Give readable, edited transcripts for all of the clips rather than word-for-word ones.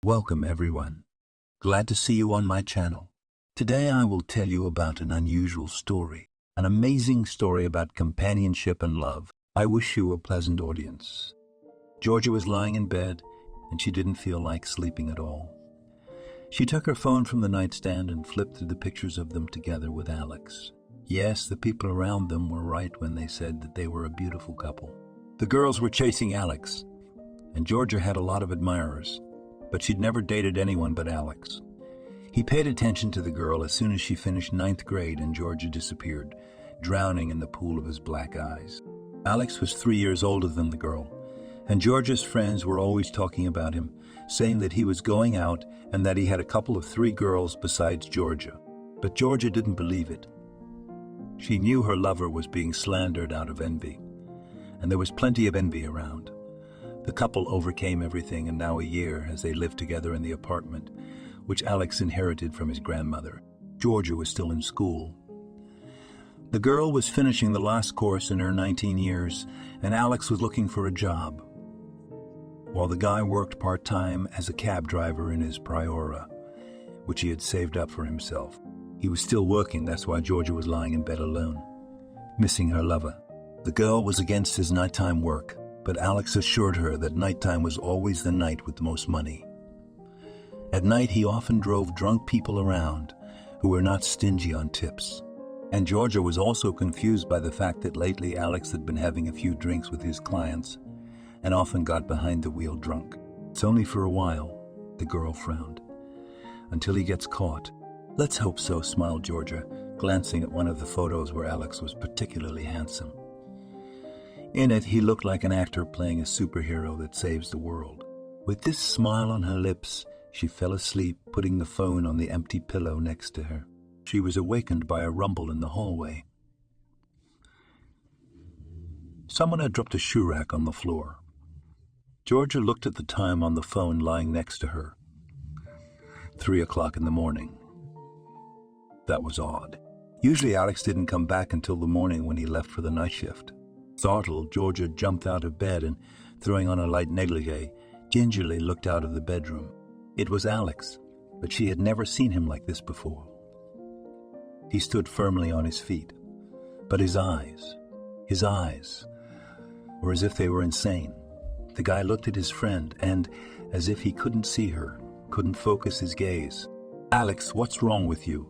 Welcome everyone. Glad to see you on my channel. Today I will tell you about an unusual story, an amazing story about companionship and love. I wish you a pleasant audience. Georgia was lying in bed and she didn't feel like sleeping at all. She took her phone from the nightstand and flipped through the pictures of them together with Alex. Yes, the people around them were right when they said that they were a beautiful couple. The girls were chasing Alex, and Georgia had a lot of admirers, but she'd never dated anyone but Alex. He paid attention to the girl as soon as she finished 9th grade and Georgia disappeared, drowning in the pool of his black eyes. Alex was 3 years older than the girl, and Georgia's friends were always talking about him, saying that he was going out and that he had a couple of 3 girls besides Georgia. But Georgia didn't believe it. She knew her lover was being slandered out of envy, and there was plenty of envy around. The couple overcame everything, and now a year as they lived together in the apartment, which Alex inherited from his grandmother. Georgia was still in school. The girl was finishing the last course in her 19 years, and Alex was looking for a job, while the guy worked part-time as a cab driver in his Priora, which he had saved up for himself. He was still working, that's why Georgia was lying in bed alone, missing her lover. The girl was against his nighttime work, but Alex assured her that nighttime was always the night with the most money. At night, he often drove drunk people around who were not stingy on tips. And Georgia was also confused by the fact that lately Alex had been having a few drinks with his clients and often got behind the wheel drunk. It's only for a while, the girl frowned, until he gets caught. Let's hope so, smiled Georgia, glancing at one of the photos where Alex was particularly handsome. In it, he looked like an actor playing a superhero that saves the world. With this smile on her lips, she fell asleep, putting the phone on the empty pillow next to her. She was awakened by a rumble in the hallway. Someone had dropped a shoe rack on the floor. Georgia looked at the time on the phone lying next to her. 3 o'clock in the morning. That was odd. Usually Alex didn't come back until the morning when he left for the night shift. Startled, Georgia jumped out of bed and, throwing on a light negligee, gingerly looked out of the bedroom. It was Alex, but she had never seen him like this before. He stood firmly on his feet, but his eyes, were as if they were insane. The guy looked at his friend and, as if he couldn't see her, couldn't focus his gaze. "Alex, what's wrong with you?"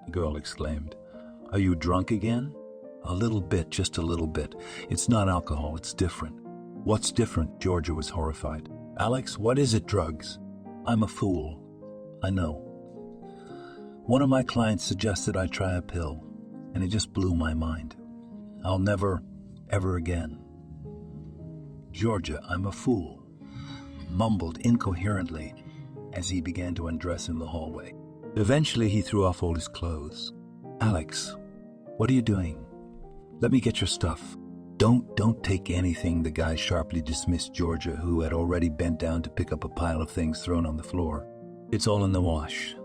the girl exclaimed. "Are you drunk again?" "A little bit, just a little bit. It's not alcohol, it's different." "What's different?" Georgia was horrified. "Alex, what is it, drugs?" "I'm a fool. I know. One of my clients suggested I try a pill, and it just blew my mind. I'll never, ever again." "Georgia, I'm a fool," mumbled incoherently as he began to undress in the hallway. Eventually, he threw off all his clothes. "Alex, what are you doing? Let me get your stuff." Don't take anything," the guy sharply dismissed Georgia, who had already bent down to pick up a pile of things thrown on the floor. "It's all in the wash.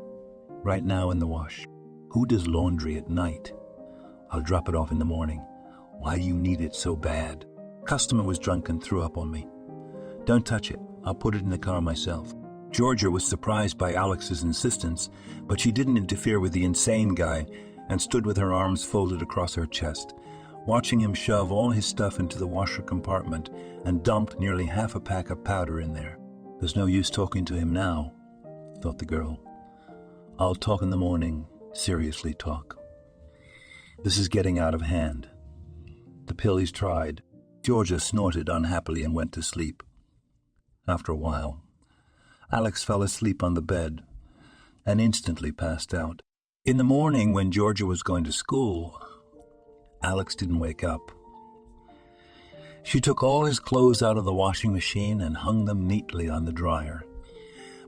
Right now in the wash." "Who does laundry at night?" "I'll drop it off in the morning." "Why do you need it so bad?" "Customer was drunk and threw up on me." "Don't touch it. I'll put it in the car myself." Georgia was surprised by Alex's insistence, but she didn't interfere with the insane guy and stood with her arms folded across her chest, watching him shove all his stuff into the washer compartment and dumped nearly half a pack of powder in there. "There's no use talking to him now," thought the girl. "I'll talk in the morning, seriously talk. This is getting out of hand." The pill he's tried. Georgia snorted unhappily and went to sleep. After a while, Alex fell asleep on the bed and instantly passed out. In the morning, when Georgia was going to school, Alex didn't wake up. She took all his clothes out of the washing machine and hung them neatly on the dryer.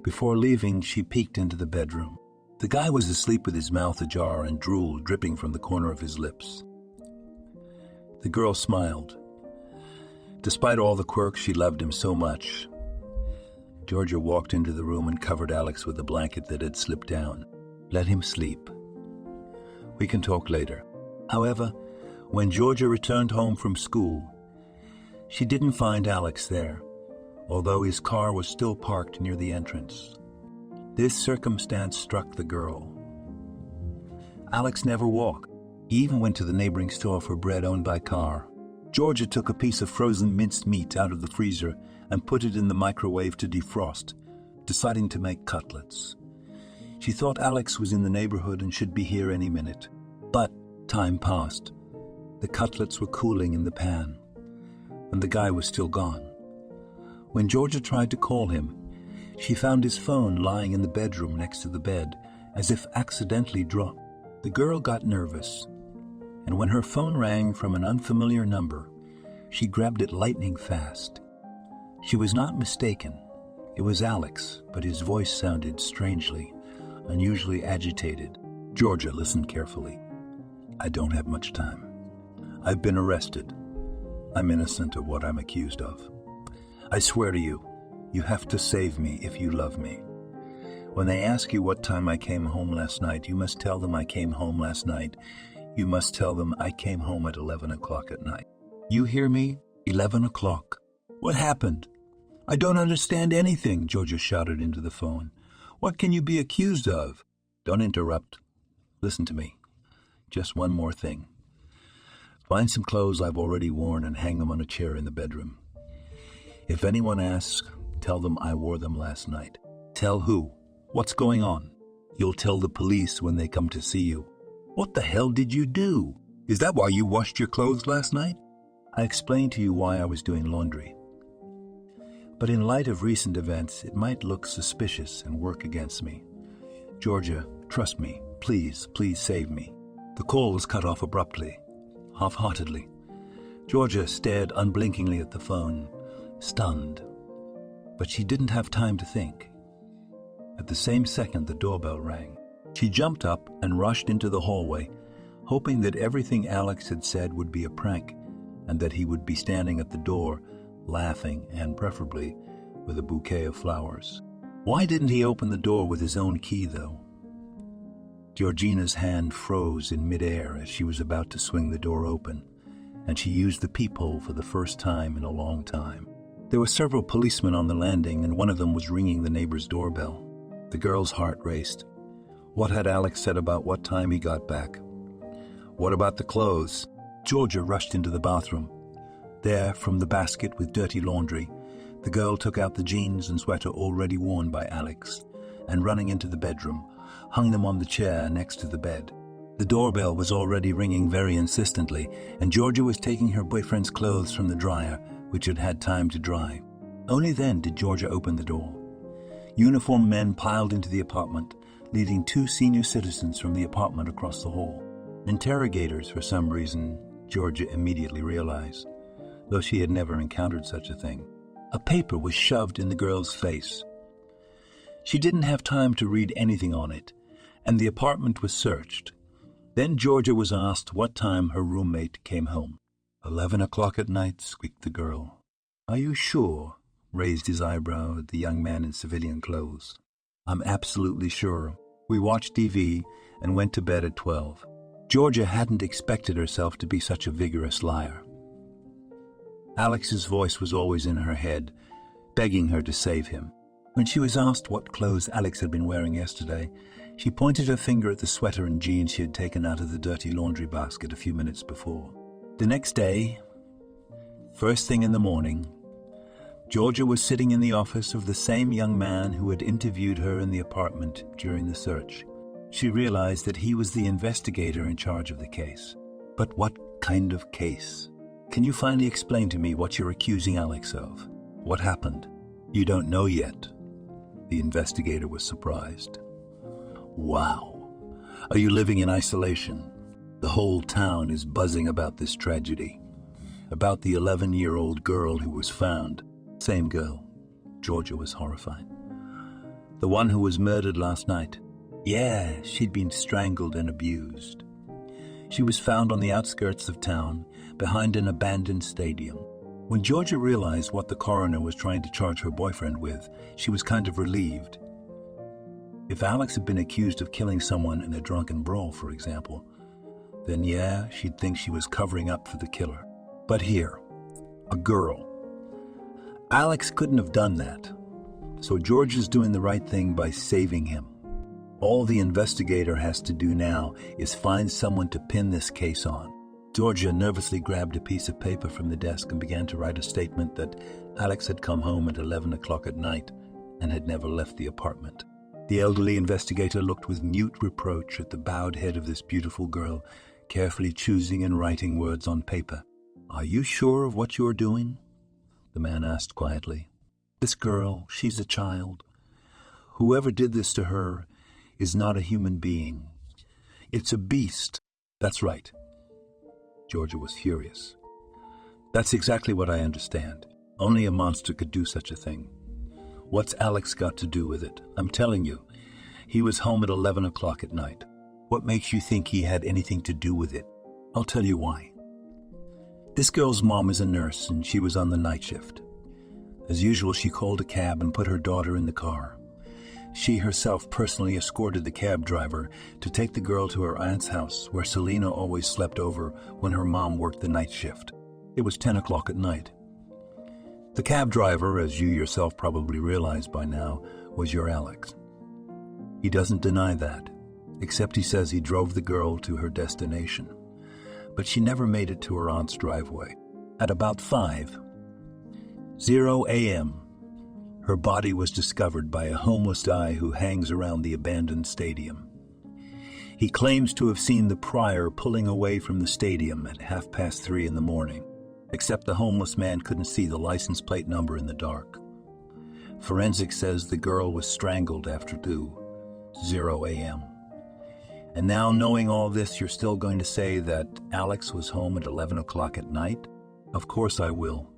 Before leaving, she peeked into the bedroom. The guy was asleep with his mouth ajar and drool dripping from the corner of his lips. The girl smiled. Despite all the quirks, she loved him so much. Georgia walked into the room and covered Alex with a blanket that had slipped down. "Let him sleep. We can talk later." However, when Georgia returned home from school, she didn't find Alex there. although his car was still parked near the entrance. This circumstance struck the girl. Alex never walked. He even went to the neighboring store for bread owned by Carr. Georgia took a piece of frozen minced meat out of the freezer and put it in the microwave to defrost, deciding to make cutlets. She thought Alex was in the neighborhood and should be here any minute. But time passed. The cutlets were cooling in the pan, and the guy was still gone. When Georgia tried to call him, she found his phone lying in the bedroom next to the bed, as if accidentally dropped. The girl got nervous, and when her phone rang from an unfamiliar number, she grabbed it lightning fast. She was not mistaken. It was Alex, but his voice sounded strangely, unusually agitated. Georgia listened carefully. I don't have much time. I've been arrested. I'm innocent of what I'm accused of. I swear to you, you have to save me if you love me. When they ask you what time I came home last night, you must tell them I came home last night. You must tell them I came home at 11 o'clock at night. You hear me? 11 o'clock. What happened? I don't understand anything, Georgia shouted into the phone. What can you be accused of? Don't interrupt. Listen to me. Just one more thing. Find some clothes I've already worn and hang them on a chair in the bedroom. If anyone asks, tell them I wore them last night. Tell who? What's going on? You'll tell the police when they come to see you. What the hell did you do? Is that why you washed your clothes last night? I explained to you why I was doing laundry. But in light of recent events, it might look suspicious and work against me. Georgia, trust me. Please, please save me. The call was cut off abruptly, half-heartedly. Georgia stared unblinkingly at the phone, stunned. But she didn't have time to think. At the same second, the doorbell rang. She jumped up and rushed into the hallway, hoping that everything Alex had said would be a prank and that he would be standing at the door, laughing and preferably with a bouquet of flowers. Why didn't he open the door with his own key, though? Georgina's hand froze in midair as she was about to swing the door open, and she used the peephole for the first time in a long time. There were several policemen on the landing, and one of them was ringing the neighbor's doorbell. The girl's heart raced. What had Alex said about what time he got back? What about the clothes? Georgia rushed into the bathroom. There, from the basket with dirty laundry, the girl took out the jeans and sweater already worn by Alex, and running into the bedroom, hung them on the chair next to the bed. The doorbell was already ringing very insistently, and Georgia was taking her boyfriend's clothes from the dryer, which had had time to dry. Only then did Georgia open the door. Uniformed men piled into the apartment, leading 2 senior citizens from the apartment across the hall. Interrogators, for some reason, Georgia immediately realized, though she had never encountered such a thing. A paper was shoved in the girl's face. She didn't have time to read anything on it, and the apartment was searched. Then Georgia was asked what time her roommate came home. 11 o'clock at night, squeaked the girl. Are you sure? Raised his eyebrow at the young man in civilian clothes. I'm absolutely sure. We watched TV and went to bed at 12. Georgia hadn't expected herself to be such a vigorous liar. Alex's voice was always in her head, begging her to save him. When she was asked what clothes Alex had been wearing yesterday, she pointed her finger at the sweater and jeans she had taken out of the dirty laundry basket a few minutes before. The next day, first thing in the morning, Georgia was sitting in the office of the same young man who had interviewed her in the apartment during the search. She realized that he was the investigator in charge of the case. But what kind of case? Can you finally explain to me what you're accusing Alex of? What happened? You don't know yet. The investigator was surprised. Wow. Are you living in isolation? The whole town is buzzing about this tragedy. About the 11-year-old girl who was found. Same girl. Georgia was horrified. The one who was murdered last night. Yeah, she'd been strangled and abused. She was found on the outskirts of town, behind an abandoned stadium. When Georgia realized what the coroner was trying to charge her boyfriend with, she was kind of relieved. If Alex had been accused of killing someone in a drunken brawl, for example, then yeah, she'd think she was covering up for the killer. But here, a girl. Alex couldn't have done that, so George is doing the right thing by saving him. All the investigator has to do now is find someone to pin this case on. Georgia nervously grabbed a piece of paper from the desk and began to write a statement that Alex had come home at 11 o'clock at night and had never left the apartment. The elderly investigator looked with mute reproach at the bowed head of this beautiful girl, carefully choosing and writing words on paper. "Are you sure of what you're doing?" the man asked quietly. "This girl, she's a child. Whoever did this to her is not a human being. It's a beast." "That's right." Georgia was furious. "That's exactly what I understand. Only a monster could do such a thing. What's Alex got to do with it? I'm telling you, he was home at 11 o'clock at night. What makes you think he had anything to do with it? I'll tell you why. This girl's mom is a nurse, and she was on the night shift. As usual, she called a cab and put her daughter in the car. She herself personally escorted the cab driver to take the girl to her aunt's house, where Selena always slept over when her mom worked the night shift. It was 10 o'clock at night. The cab driver, as you yourself probably realize by now, was your Alex. He doesn't deny that, except he says he drove the girl to her destination. But she never made it to her aunt's driveway. At about 5:00 a.m., her body was discovered by a homeless guy who hangs around the abandoned stadium. He claims to have seen the prior pulling away from the stadium at 3:30 in the morning, except the homeless man couldn't see the license plate number in the dark. Forensics says the girl was strangled after 2:00 a.m. And now, knowing all this, you're still going to say that Alex was home at 11 o'clock at night? Of course I will.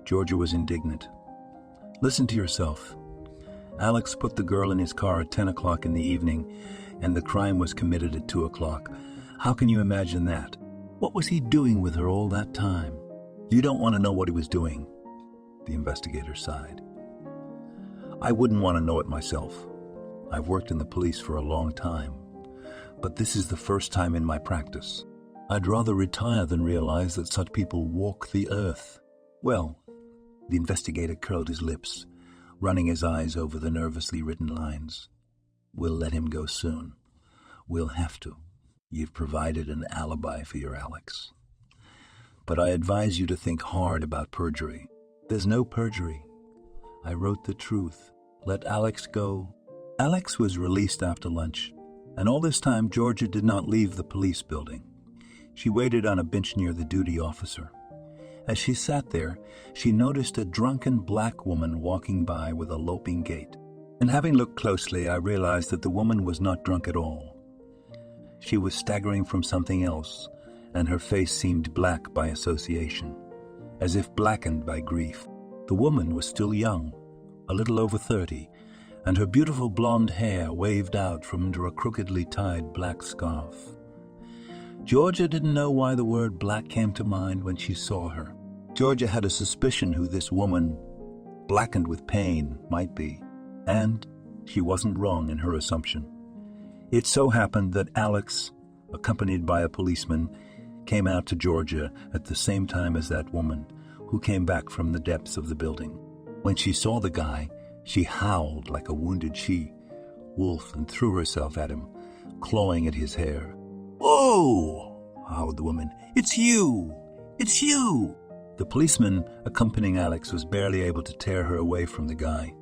Georgia was indignant. Listen to yourself. Alex put the girl in his car at 10 o'clock in the evening, and the crime was committed at 2 o'clock. How can you imagine that? What was he doing with her all that time? You don't want to know what he was doing, the investigator sighed. I wouldn't want to know it myself. I've worked in the police for a long time, but this is the first time in my practice. I'd rather retire than realize that such people walk the earth. Well, the investigator curled his lips, running his eyes over the nervously written lines. We'll let him go soon. We'll have to. You've provided an alibi for your Alex. But I advise you to think hard about perjury. There's no perjury. I wrote the truth. Let Alex go. Alex was released after lunch, and all this time Georgia did not leave the police building. She waited on a bench near the duty officer. As she sat there, she noticed a drunken black woman walking by with a loping gait. And having looked closely, I realized that the woman was not drunk at all. She was staggering from something else, and her face seemed black by association, as if blackened by grief. The woman was still young, a little over 30, and her beautiful blonde hair waved out from under a crookedly tied black scarf. Georgia didn't know why the word black came to mind when she saw her. Georgia had a suspicion who this woman, blackened with pain, might be, and she wasn't wrong in her assumption. It so happened that Alex, accompanied by a policeman, came out to Georgia at the same time as that woman, who came back from the depths of the building. When she saw the guy, she howled like a wounded she-wolf and threw herself at him, clawing at his hair. "Oh!" howled the woman. "It's you! It's you!" The policeman accompanying Alex was barely able to tear her away from the guy,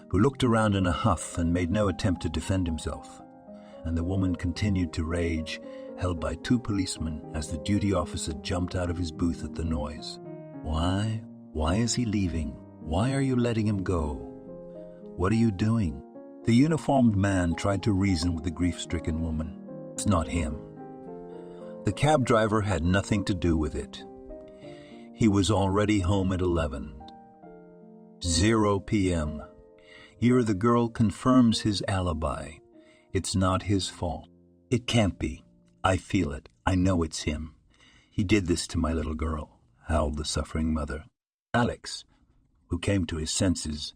who looked around in a huff and made no attempt to defend himself. And the woman continued to rage, held by two policemen as the duty officer jumped out of his booth at the noise. Why? Why is he leaving? Why are you letting him go? What are you doing? The uniformed man tried to reason with the grief-stricken woman. It's not him. The cab driver had nothing to do with it. He was already home at 11:00 p.m. Here the girl confirms his alibi. It's not his fault. It can't be. I feel it. I know it's him. He did this to my little girl, howled the suffering mother. Alex, who came to his senses,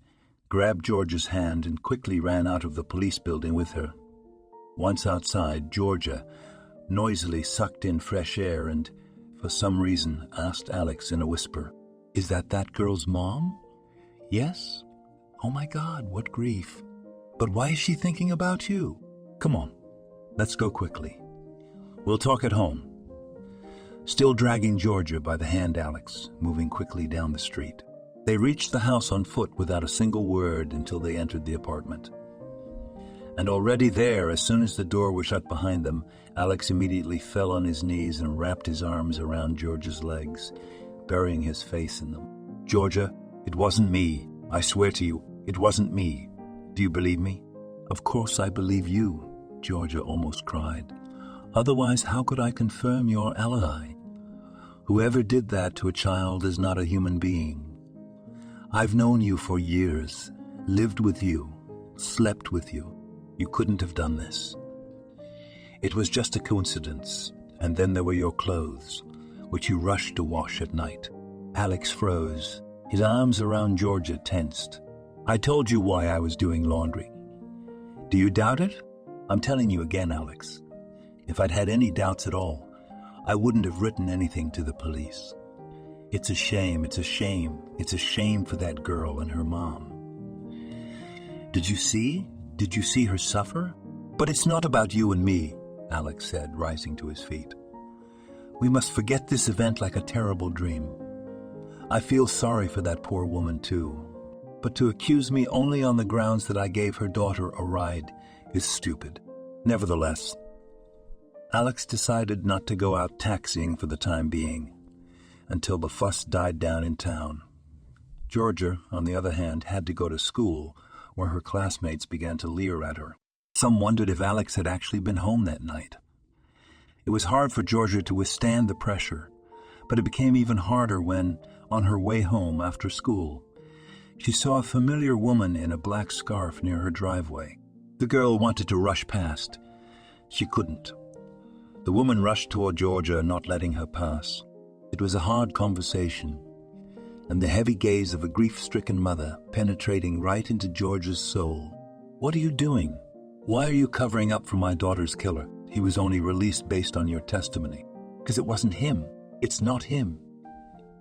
grabbed Georgia's hand and quickly ran out of the police building with her. Once outside, Georgia noisily sucked in fresh air and, for some reason, asked Alex in a whisper, Is that girl's mom? Yes? Oh my God, what grief. But why is she thinking about you? Come on, let's go quickly. We'll talk at home. Still dragging Georgia by the hand, Alex, moving quickly down the street. They reached the house on foot without a single word until they entered the apartment. And already there, as soon as the door was shut behind them, Alex immediately fell on his knees and wrapped his arms around Georgia's legs, burying his face in them. Georgia, it wasn't me. I swear to you, it wasn't me. Do you believe me? Of course I believe you, Georgia almost cried. Otherwise, how could I confirm your alibi? Whoever did that to a child is not a human being. I've known you for years, lived with you, slept with you. You couldn't have done this. It was just a coincidence, and then there were your clothes, which you rushed to wash at night. Alex froze, his arms around Georgia tensed. I told you why I was doing laundry. Do you doubt it? I'm telling you again, Alex. If I'd had any doubts at all, I wouldn't have written anything to the police. It's a shame, it's a shame. It's a shame for that girl and her mom. Did you see? Did you see her suffer? But it's not about you and me, Alex said, rising to his feet. We must forget this event like a terrible dream. I feel sorry for that poor woman too. But to accuse me only on the grounds that I gave her daughter a ride is stupid. Nevertheless, Alex decided not to go out taxiing for the time being, until the fuss died down in town. Georgia, on the other hand, had to go to school, where her classmates began to leer at her. Some wondered if Alex had actually been home that night. It was hard for Georgia to withstand the pressure, but it became even harder when, on her way home after school, she saw a familiar woman in a black scarf near her driveway. The girl wanted to rush past. She couldn't. The woman rushed toward Georgia, not letting her pass. It was a hard conversation, and the heavy gaze of a grief-stricken mother penetrating right into Georgia's soul. What are you doing? Why are you covering up for my daughter's killer? He was only released based on your testimony. Because it wasn't him. It's not him.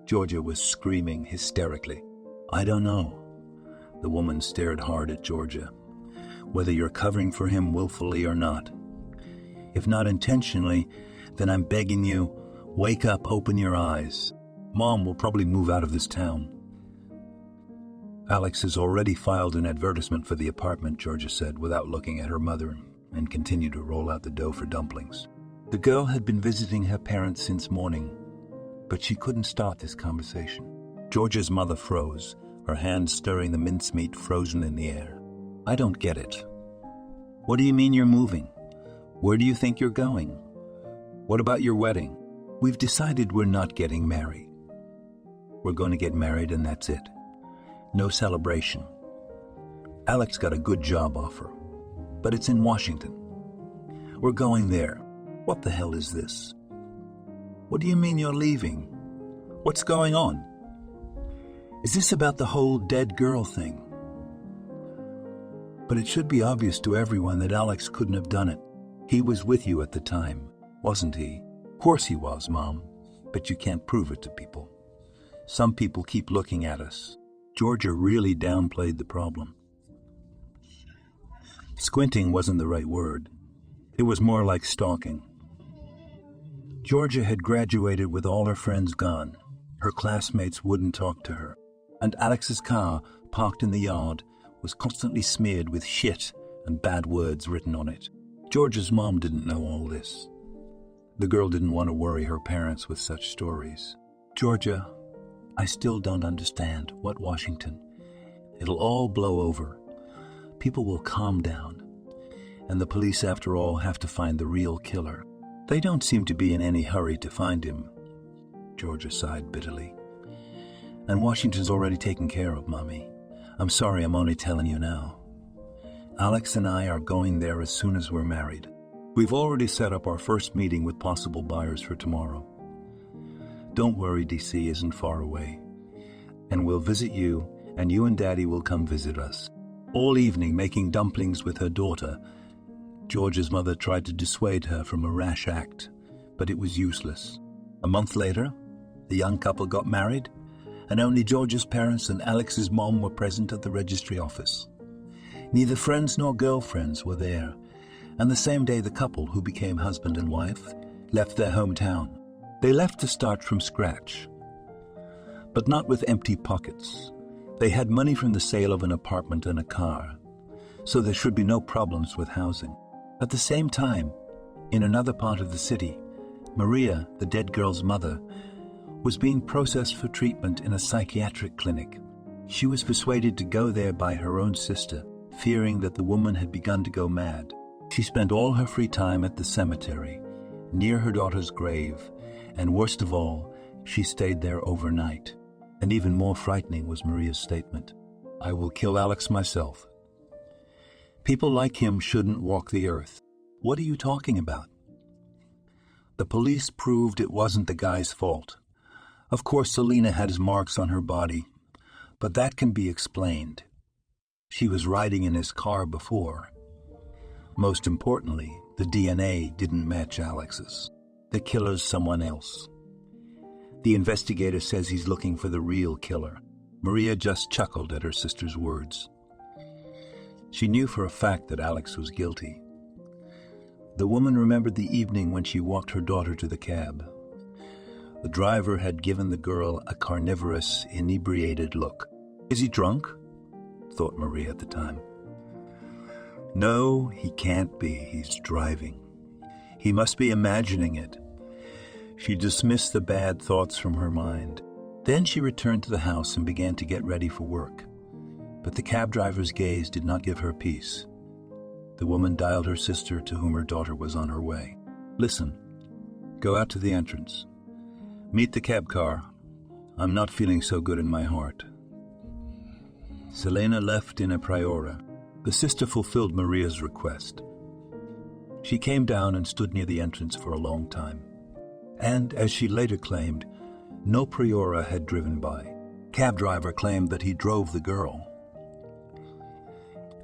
Georgia was screaming hysterically. I don't know. The woman stared hard at Georgia. Whether you're covering for him willfully or not. If not intentionally, then I'm begging you, wake up, open your eyes. Mom will probably move out of this town. Alex has already filed an advertisement for the apartment, Georgia said, without looking at her mother, and continued to roll out the dough for dumplings. The girl had been visiting her parents since morning, but she couldn't start this conversation. Georgia's mother froze, her hands stirring the mincemeat frozen in the air. I don't get it. What do you mean you're moving? Where do you think you're going? What about your wedding? We've decided we're not getting married. We're going to get married and that's it. No celebration. Alex got a good job offer, but it's in Washington. We're going there. What the hell is this? What do you mean you're leaving? What's going on? Is this about the whole dead girl thing? But it should be obvious to everyone that Alex couldn't have done it. He was with you at the time, wasn't he? Of course he was, Mom, but you can't prove it to people. Some people keep looking at us. Georgia really downplayed the problem. Squinting wasn't the right word. It was more like stalking. Georgia had graduated with all her friends gone. Her classmates wouldn't talk to her. And Alex's car, parked in the yard, was constantly smeared with shit and bad words written on it. Georgia's mom didn't know all this. The girl didn't want to worry her parents with such stories. Georgia, I still don't understand. What Washington? It'll all blow over. People will calm down. And the police, after all, have to find the real killer. They don't seem to be in any hurry to find him. Georgia sighed bitterly. And Washington's already taken care of, Mommy. I'm sorry I'm only telling you now. Alex and I are going there as soon as we're married. We've already set up our first meeting with possible buyers for tomorrow. Don't worry, DC isn't far away. And we'll visit you, and you and Daddy will come visit us. All evening making dumplings with her daughter. George's mother tried to dissuade her from a rash act, but it was useless. A month later, the young couple got married, and only George's parents and Alex's mom were present at the registry office. Neither friends nor girlfriends were there, and the same day the couple, who became husband and wife, left their hometown. They left to start from scratch, but not with empty pockets. They had money from the sale of an apartment and a car, so there should be no problems with housing. At the same time, in another part of the city, Maria, the dead girl's mother, was being processed for treatment in a psychiatric clinic. She was persuaded to go there by her own sister, fearing that the woman had begun to go mad. She spent all her free time at the cemetery, near her daughter's grave, and worst of all, she stayed there overnight. And even more frightening was Maria's statement, "I will kill Alex myself. People like him shouldn't walk the earth." What are you talking about? The police proved it wasn't the guy's fault. Of course, Selena had his marks on her body, but that can be explained. She was riding in his car before. Most importantly, the DNA didn't match Alex's. The killer's someone else. The investigator says he's looking for the real killer. Maria just chuckled at her sister's words. She knew for a fact that Alex was guilty. The woman remembered the evening when she walked her daughter to the cab. The driver had given the girl a carnivorous, inebriated look. "Is he drunk?" thought Maria at the time. No, he can't be. He's driving. He must be imagining it. She dismissed the bad thoughts from her mind. Then she returned to the house and began to get ready for work. But the cab driver's gaze did not give her peace. The woman dialed her sister, to whom her daughter was on her way. "Listen, go out to the entrance. Meet the cab car. I'm not feeling so good in my heart." Selena left in a priora. The sister fulfilled Maria's request. She came down and stood near the entrance for a long time. And, as she later claimed, no priora had driven by. Cab driver claimed that he drove the girl.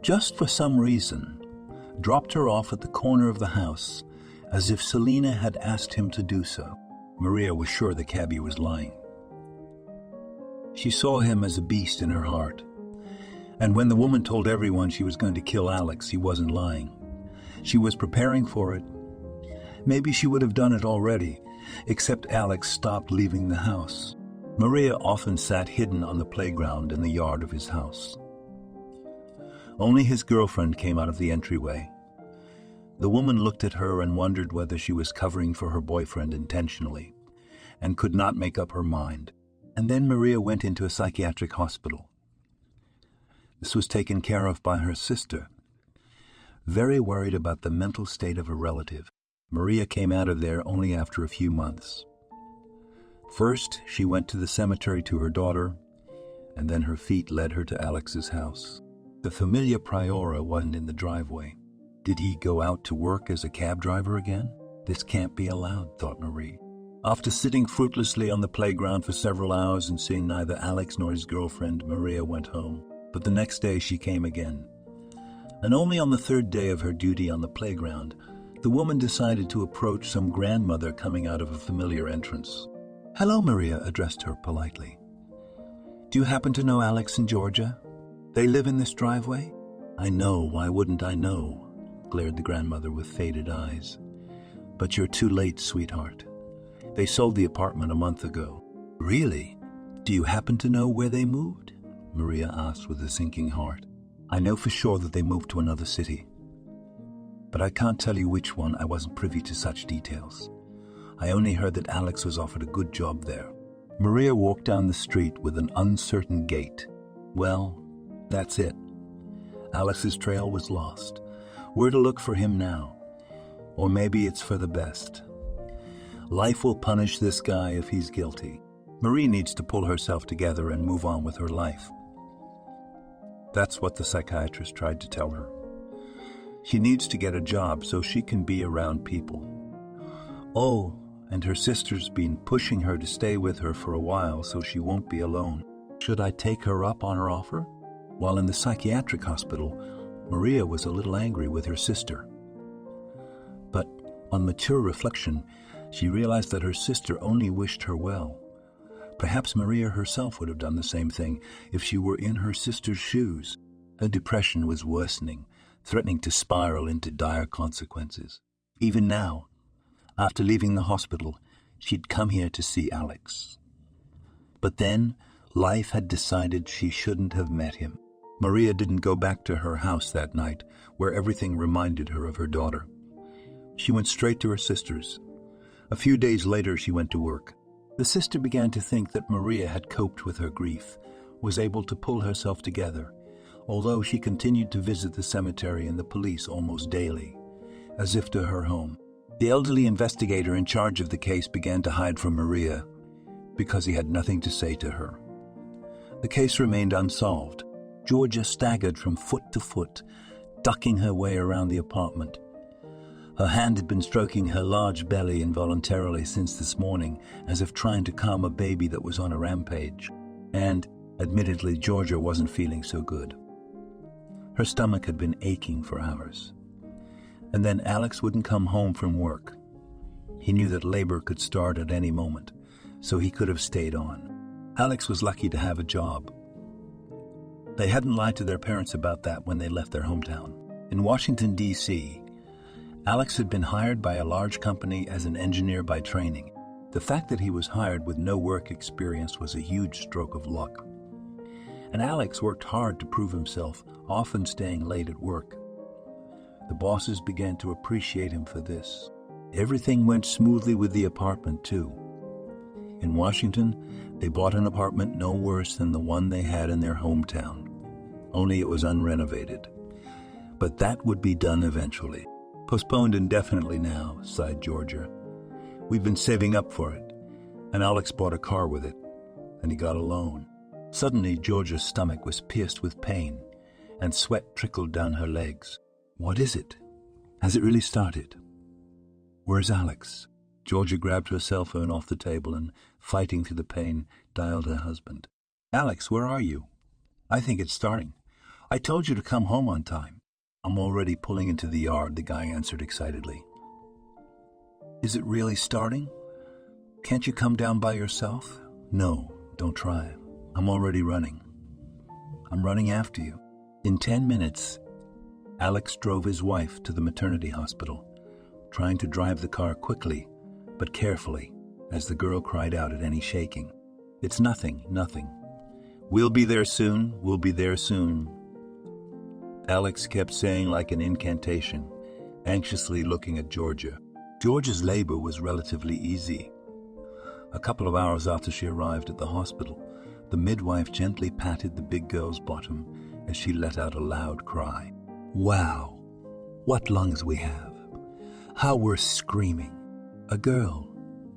Just for some reason, dropped her off at the corner of the house, as if Selena had asked him to do so. Maria was sure the cabbie was lying. She saw him as a beast in her heart. And when the woman told everyone she was going to kill Alex, he wasn't lying. She was preparing for it. Maybe she would have done it already, except Alex stopped leaving the house. Maria often sat hidden on the playground in the yard of his house. Only his girlfriend came out of the entryway. The woman looked at her and wondered whether she was covering for her boyfriend intentionally, and could not make up her mind. And then Maria went into a psychiatric hospital. This was taken care of by her sister. Very worried about the mental state of a relative, Maria came out of there only after a few months. First, she went to the cemetery to her daughter, and then her feet led her to Alex's house. The familiar priora wasn't in the driveway. Did he go out to work as a cab driver again? This can't be allowed, thought Marie. After sitting fruitlessly on the playground for several hours and seeing neither Alex nor his girlfriend, Maria went home. But the next day she came again. And only on the third day of her duty on the playground, the woman decided to approach some grandmother coming out of a familiar entrance. "Hello," Maria addressed her politely. "Do you happen to know Alex and Georgia? They live in this driveway?" "I know, why wouldn't I know?" glared the grandmother with faded eyes. "But you're too late, sweetheart. They sold the apartment a month ago." "Really? Do you happen to know where they moved?" Maria asked with a sinking heart. "I know for sure that they moved to another city, but I can't tell you which one. I wasn't privy to such details. I only heard that Alex was offered a good job there." Maria walked down the street with an uncertain gait. Well, that's it. Alex's trail was lost. Where to look for him now? Or maybe it's for the best. Life will punish this guy if he's guilty. Marie needs to pull herself together and move on with her life. That's what the psychiatrist tried to tell her. She needs to get a job so she can be around people. Oh, and her sister's been pushing her to stay with her for a while so she won't be alone. Should I take her up on her offer? While in the psychiatric hospital, Maria was a little angry with her sister. But on mature reflection, she realized that her sister only wished her well. Perhaps Maria herself would have done the same thing if she were in her sister's shoes. Her depression was worsening, threatening to spiral into dire consequences. Even now, after leaving the hospital, she'd come here to see Alex. But then, life had decided she shouldn't have met him. Maria didn't go back to her house that night, where everything reminded her of her daughter. She went straight to her sister's. A few days later, she went to work. The sister began to think that Maria had coped with her grief, was able to pull herself together, although she continued to visit the cemetery and the police almost daily, as if to her home. The elderly investigator in charge of the case began to hide from Maria because he had nothing to say to her. The case remained unsolved. Georgia staggered from foot to foot, ducking her way around the apartment. Her hand had been stroking her large belly involuntarily since this morning, as if trying to calm a baby that was on a rampage. And, admittedly, Georgia wasn't feeling so good. Her stomach had been aching for hours. And then Alex wouldn't come home from work. He knew that labor could start at any moment, so he could have stayed on. Alex was lucky to have a job. They hadn't lied to their parents about that when they left their hometown. In Washington, D.C., Alex had been hired by a large company as an engineer by training. The fact that he was hired with no work experience was a huge stroke of luck. And Alex worked hard to prove himself, often staying late at work. The bosses began to appreciate him for this. Everything went smoothly with the apartment, too. In Washington, they bought an apartment no worse than the one they had in their hometown, only it was unrenovated. But that would be done eventually. Postponed indefinitely now, sighed Georgia. We've been saving up for it, and Alex bought a car with it, and he got a loan. Suddenly, Georgia's stomach was pierced with pain, and sweat trickled down her legs. What is it? Has it really started? Where's Alex? Georgia grabbed her cell phone off the table and, fighting through the pain, dialed her husband. Alex, where are you? I think it's starting. I told you to come home on time. I'm already pulling into the yard, the guy answered excitedly. Is it really starting? Can't you come down by yourself? No, don't try. I'm already running. I'm running after you. In 10 minutes, Alex drove his wife to the maternity hospital, trying to drive the car quickly, but carefully, as the girl cried out at any shaking. It's nothing. We'll be there soon, we'll be there soon. Alex kept saying like an incantation, anxiously looking at Georgia. Georgia's labor was relatively easy. A couple of hours after she arrived at the hospital, the midwife gently patted the big girl's bottom as she let out a loud cry. Wow, what lungs we have. How we're screaming. A girl?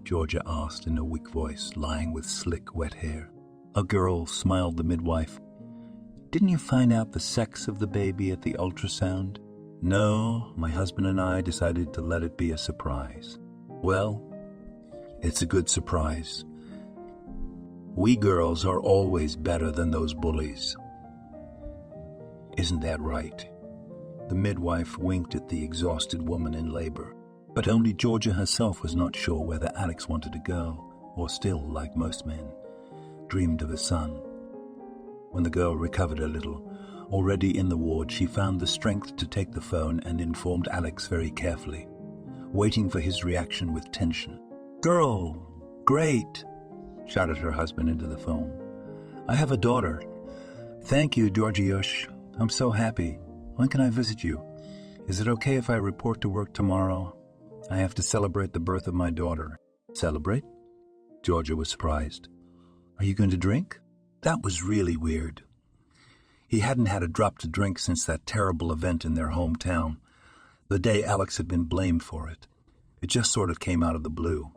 Georgia asked in a weak voice, lying with slick, wet hair. A girl, smiled the midwife. Didn't you find out the sex of the baby at the ultrasound? No, my husband and I decided to let it be a surprise. Well, it's a good surprise. We girls are always better than those bullies. Isn't that right? The midwife winked at the exhausted woman in labor. But only Georgia herself was not sure whether Alex wanted to go, or still, like most men, dreamed of a son. When the girl recovered a little, already in the ward, she found the strength to take the phone and informed Alex very carefully, waiting for his reaction with tension. Girl, great, shouted her husband into the phone. I have a daughter. Thank you, Georgiush. I'm so happy. When can I visit you? Is it okay if I report to work tomorrow? I have to celebrate the birth of my daughter. Celebrate? Georgia was surprised. Are you going to drink? That was really weird. He hadn't had a drop to drink since that terrible event in their hometown, the day Alex had been blamed for it. It just sort of came out of the blue.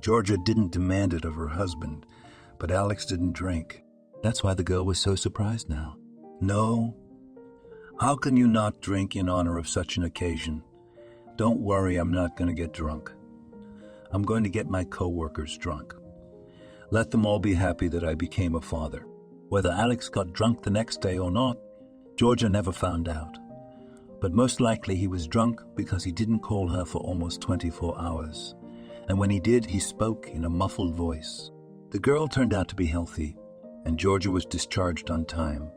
Georgia didn't demand it of her husband, but Alex didn't drink. That's why the girl was so surprised now. No. How can you not drink in honor of such an occasion? Don't worry, I'm not going to get drunk. I'm going to get my co-workers drunk. Let them all be happy that I became a father. Whether Alex got drunk the next day or not, Georgia never found out. But most likely he was drunk because he didn't call her for almost 24 hours. And when he did, he spoke in a muffled voice. The girl turned out to be healthy, and Georgia was discharged on time.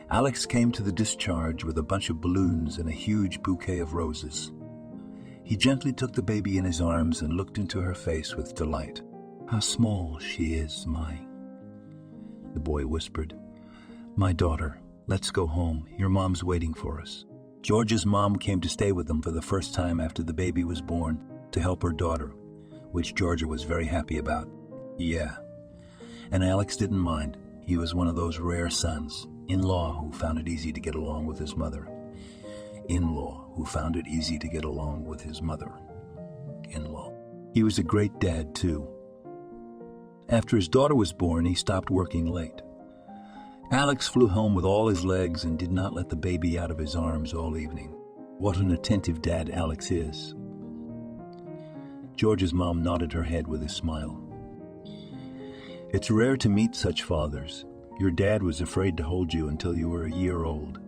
Alex came to the discharge with a bunch of balloons and a huge bouquet of roses. He gently took the baby in his arms and looked into her face with delight. "How small she is, the boy whispered. "My daughter, let's go home. Your mom's waiting for us." Georgia's mom came to stay with them for the first time after the baby was born to help her daughter, which Georgia was very happy about. Yeah. And Alex didn't mind. He was one of those rare sons, in-law who found it easy to get along with his mother. In-law who found it easy to get along with his mother. In-law. He was a great dad, too. After his daughter was born, he stopped working late. Alex flew home with all his legs and did not let the baby out of his arms all evening. What an attentive dad Alex is. George's mom nodded her head with a smile. It's rare to meet such fathers. Your dad was afraid to hold you until you were a year old.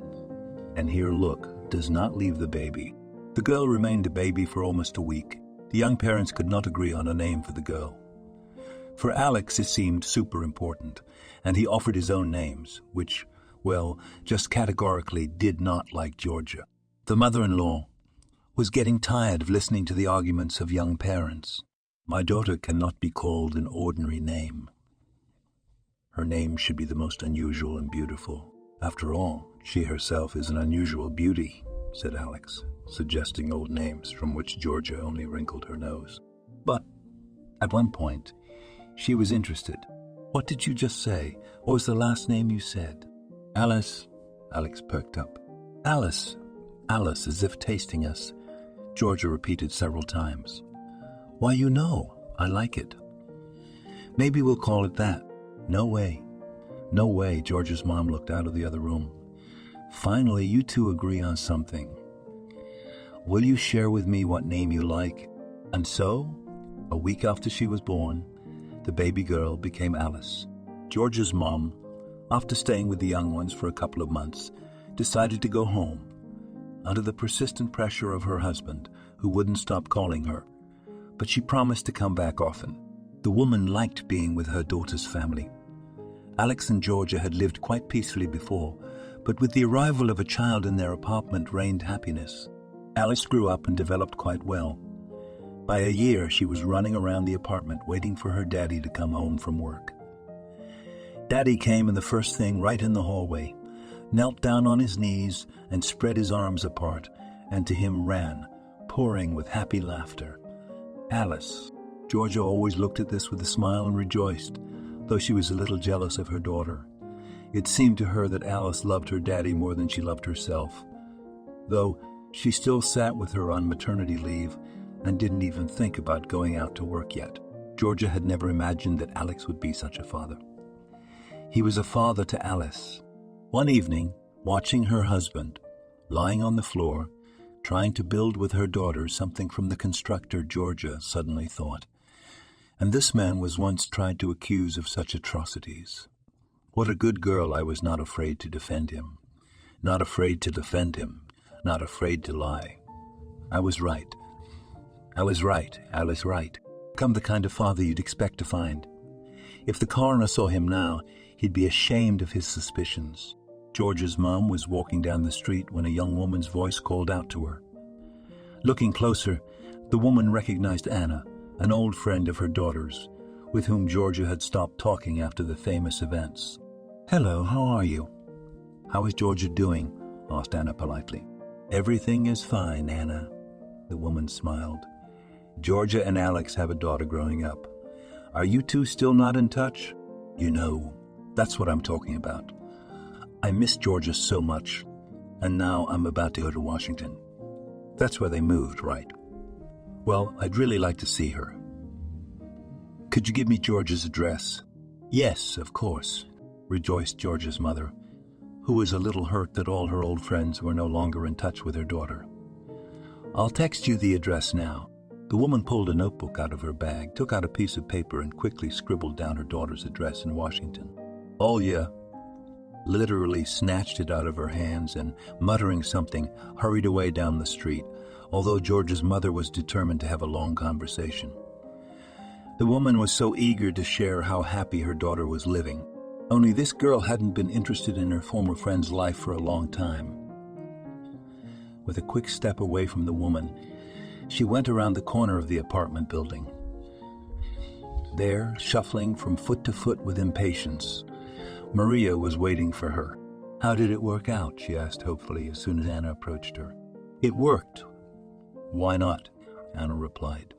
And here, look, does not leave the baby. The girl remained a baby for almost a week. The young parents could not agree on a name for the girl. For Alex, it seemed super important, and he offered his own names, which, well, just categorically did not like Georgia. The mother-in-law was getting tired of listening to the arguments of young parents. My daughter cannot be called an ordinary name. Her name should be the most unusual and beautiful. After all, she herself is an unusual beauty, said Alex, suggesting old names from which Georgia only wrinkled her nose. But at one point, she was interested. What did you just say? What was the last name you said? Alice. Alex perked up. Alice. Alice, as if tasting us. Georgia repeated several times. Why, you know, I like it. Maybe we'll call it that. No way. No way, Georgia's mom looked out of the other room. Finally, you two agree on something. Will you share with me what name you like? And so, a week after she was born, the baby girl became Alice. Georgia's mom, after staying with the young ones for a couple of months, decided to go home, under the persistent pressure of her husband, who wouldn't stop calling her. But she promised to come back often. The woman liked being with her daughter's family. Alex and Georgia had lived quite peacefully before, but with the arrival of a child in their apartment reigned happiness. Alice grew up and developed quite well. By a year, she was running around the apartment waiting for her daddy to come home from work. Daddy came, and the first thing, right in the hallway, knelt down on his knees and spread his arms apart, and to him ran, pouring with happy laughter. Alice. Georgia always looked at this with a smile and rejoiced, though she was a little jealous of her daughter. It seemed to her that Alice loved her daddy more than she loved herself, though she still sat with her on maternity leave and didn't even think about going out to work yet. Georgia had never imagined that Alex would be such a father. He was a father to Alice. One evening, watching her husband, lying on the floor, trying to build with her daughter something from the constructor, Georgia suddenly thought, and this man was once tried to accuse of such atrocities. What a good girl I was, not afraid to defend him. Not afraid to defend him. Not afraid to lie. I was right. I was right. I was right. Become the kind of father you'd expect to find. If the coroner saw him now, he'd be ashamed of his suspicions. Georgia's mom was walking down the street when a young woman's voice called out to her. Looking closer, the woman recognized Anna, an old friend of her daughter's, with whom Georgia had stopped talking after the famous events. Hello, how are you? How is Georgia doing? Asked Anna politely. Everything is fine, Anna, the woman smiled. Georgia and Alex have a daughter growing up. Are you two still not in touch? You know, that's what I'm talking about. I miss Georgia so much, and now I'm about to go to Washington. That's where they moved, right? Well, I'd really like to see her. Could you give me Georgia's address? Yes, of course, rejoiced Georgia's mother, who was a little hurt that all her old friends were no longer in touch with her daughter. I'll text you the address now. The woman pulled a notebook out of her bag, took out a piece of paper, and quickly scribbled down her daughter's address in Washington. Olya literally snatched it out of her hands and, muttering something, hurried away down the street, although Georgia's mother was determined to have a long conversation. The woman was so eager to share how happy her daughter was living. Only this girl hadn't been interested in her former friend's life for a long time. With a quick step away from the woman, she went around the corner of the apartment building. There, shuffling from foot to foot with impatience, Maria was waiting for her. "How did it work out?" she asked hopefully as soon as Anna approached her. "It worked." "Why not?" Anna replied.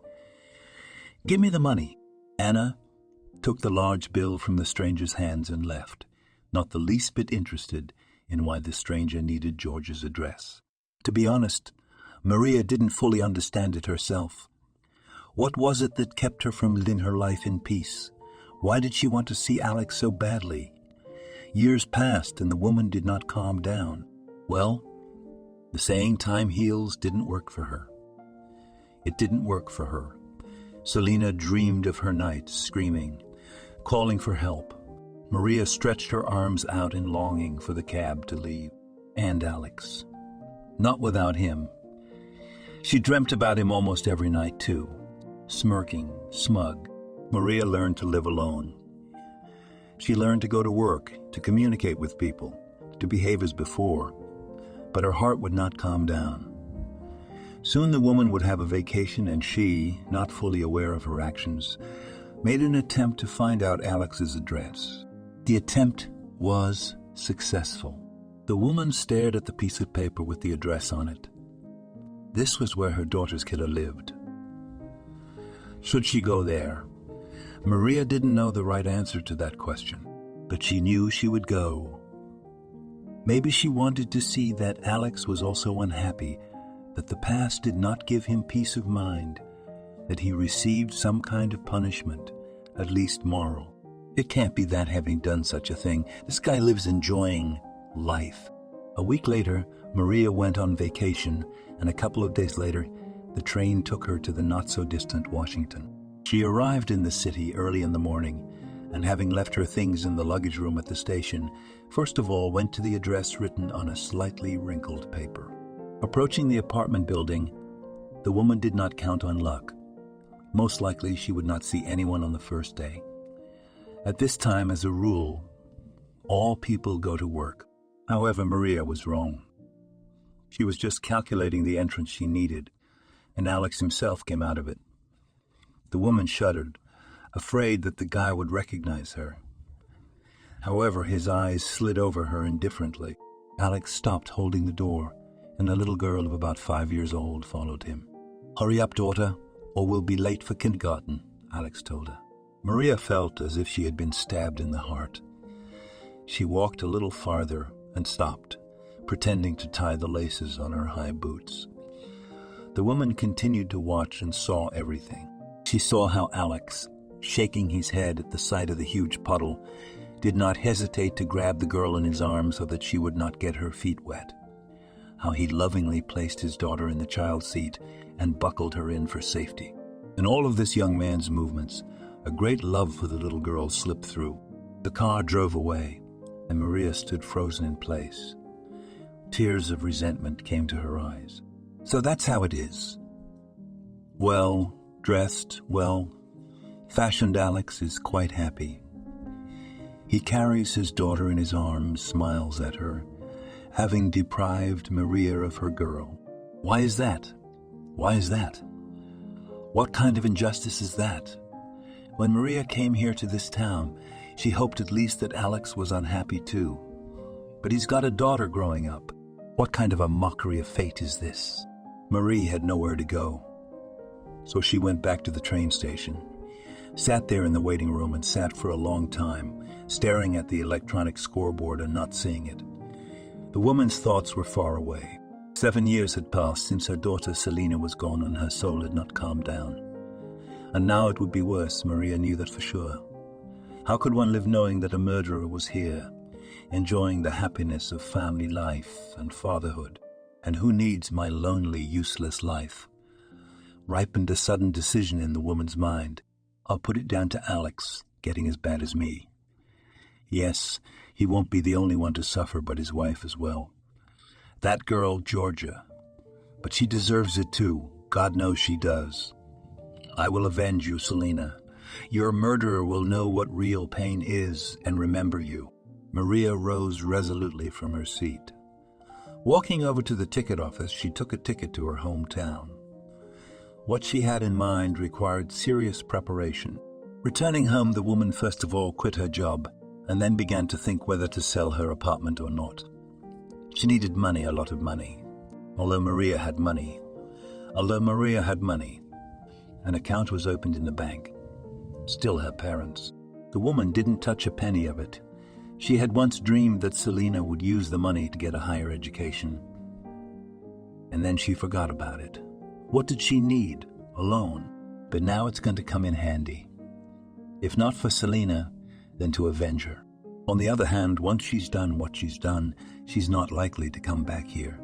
"Give me the money." Anna took the large bill from the stranger's hands and left, not the least bit interested in why the stranger needed George's address. To be honest, Maria didn't fully understand it herself. What was it that kept her from living her life in peace? Why did she want to see Alex so badly? Years passed and the woman did not calm down. Well, the saying time heals didn't work for her. It didn't work for her. Selina dreamed of her nights, screaming, calling for help. Maria stretched her arms out in longing for the cab to leave. And Alex. Not without him. She dreamt about him almost every night, too. Smirking, smug, Maria learned to live alone. She learned to go to work, to communicate with people, to behave as before, but her heart would not calm down. Soon the woman would have a vacation and she, not fully aware of her actions, made an attempt to find out Alex's address. The attempt was successful. The woman stared at the piece of paper with the address on it. This was where her daughter's killer lived. Should she go there? Maria didn't know the right answer to that question, but she knew she would go. Maybe she wanted to see that Alex was also unhappy, that the past did not give him peace of mind, that he received some kind of punishment, at least moral. It can't be that having done such a thing. This guy lives enjoying life. A week later, Maria went on vacation, and a couple of days later, the train took her to the not-so-distant Washington. She arrived in the city early in the morning, and having left her things in the luggage room at the station, first of all went to the address written on a slightly wrinkled paper. Approaching the apartment building, the woman did not count on luck. Most likely she would not see anyone on the first day. At this time, as a rule, all people go to work. However, Maria was wrong. She was just calculating the entrance she needed, and Alex himself came out of it. The woman shuddered, afraid that the guy would recognize her. However, his eyes slid over her indifferently. Alex stopped holding the door, and a little girl of about 5 years old followed him. "Hurry up, daughter, or we'll be late for kindergarten," Alex told her. Maria felt as if she had been stabbed in the heart. She walked a little farther and stopped, pretending to tie the laces on her high boots. The woman continued to watch and saw everything. She saw how Alex, shaking his head at the sight of the huge puddle, did not hesitate to grab the girl in his arms so that she would not get her feet wet. How he lovingly placed his daughter in the child seat and buckled her in for safety. In all of this young man's movements, a great love for the little girl slipped through. The car drove away, and Maria stood frozen in place. Tears of resentment came to her eyes. So that's how it is. Well dressed, well fashioned Alex is quite happy. He carries his daughter in his arms, smiles at her, having deprived Maria of her girl. Why is that? Why is that? What kind of injustice is that? When Maria came here to this town, she hoped at least that Alex was unhappy too. But he's got a daughter growing up. What kind of a mockery of fate is this? Marie had nowhere to go. So she went back to the train station, sat there in the waiting room and sat for a long time, staring at the electronic scoreboard and not seeing it. The woman's thoughts were far away. 7 years had passed since her daughter Selina was gone and her soul had not calmed down. And now it would be worse, Maria knew that for sure. How could one live knowing that a murderer was here, enjoying the happiness of family life and fatherhood? And who needs my lonely, useless life? Ripened a sudden decision in the woman's mind. I'll put it down to Alex getting as bad as me. Yes, he won't be the only one to suffer, but his wife as well. That girl, Georgia. But she deserves it too. God knows she does. I will avenge you, Selina. Your murderer will know what real pain is and remember you. Maria rose resolutely from her seat. Walking over to the ticket office, she took a ticket to her hometown. What she had in mind required serious preparation. Returning home, the woman first of all quit her job and then began to think whether to sell her apartment or not. She needed money, a lot of money. Although Maria had money, an account was opened in the bank. Still her parents. The woman didn't touch a penny of it. She had once dreamed that Selena would use the money to get a higher education. And then she forgot about it. What did she need? A loan. But now it's going to come in handy. If not for Selena, then to avenge her. On the other hand, once she's done what she's done, she's not likely to come back here.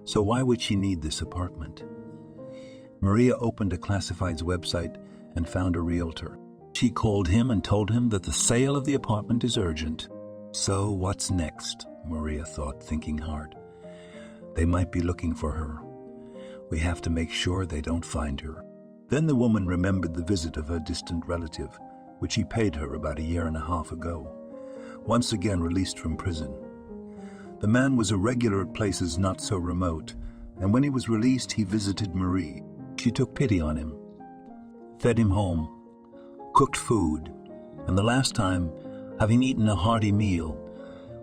So why would she need this apartment? Maria opened a classifieds website and found a realtor. She called him and told him that the sale of the apartment is urgent. So what's next? Maria thought, thinking hard. They might be looking for her. We have to make sure they don't find her. Then the woman remembered the visit of her distant relative, which he paid her about a year and a half ago, once again released from prison. The man was a regular at places not so remote, and when he was released, he visited Marie. She took pity on him, fed him home, cooked food, and the last time, having eaten a hearty meal,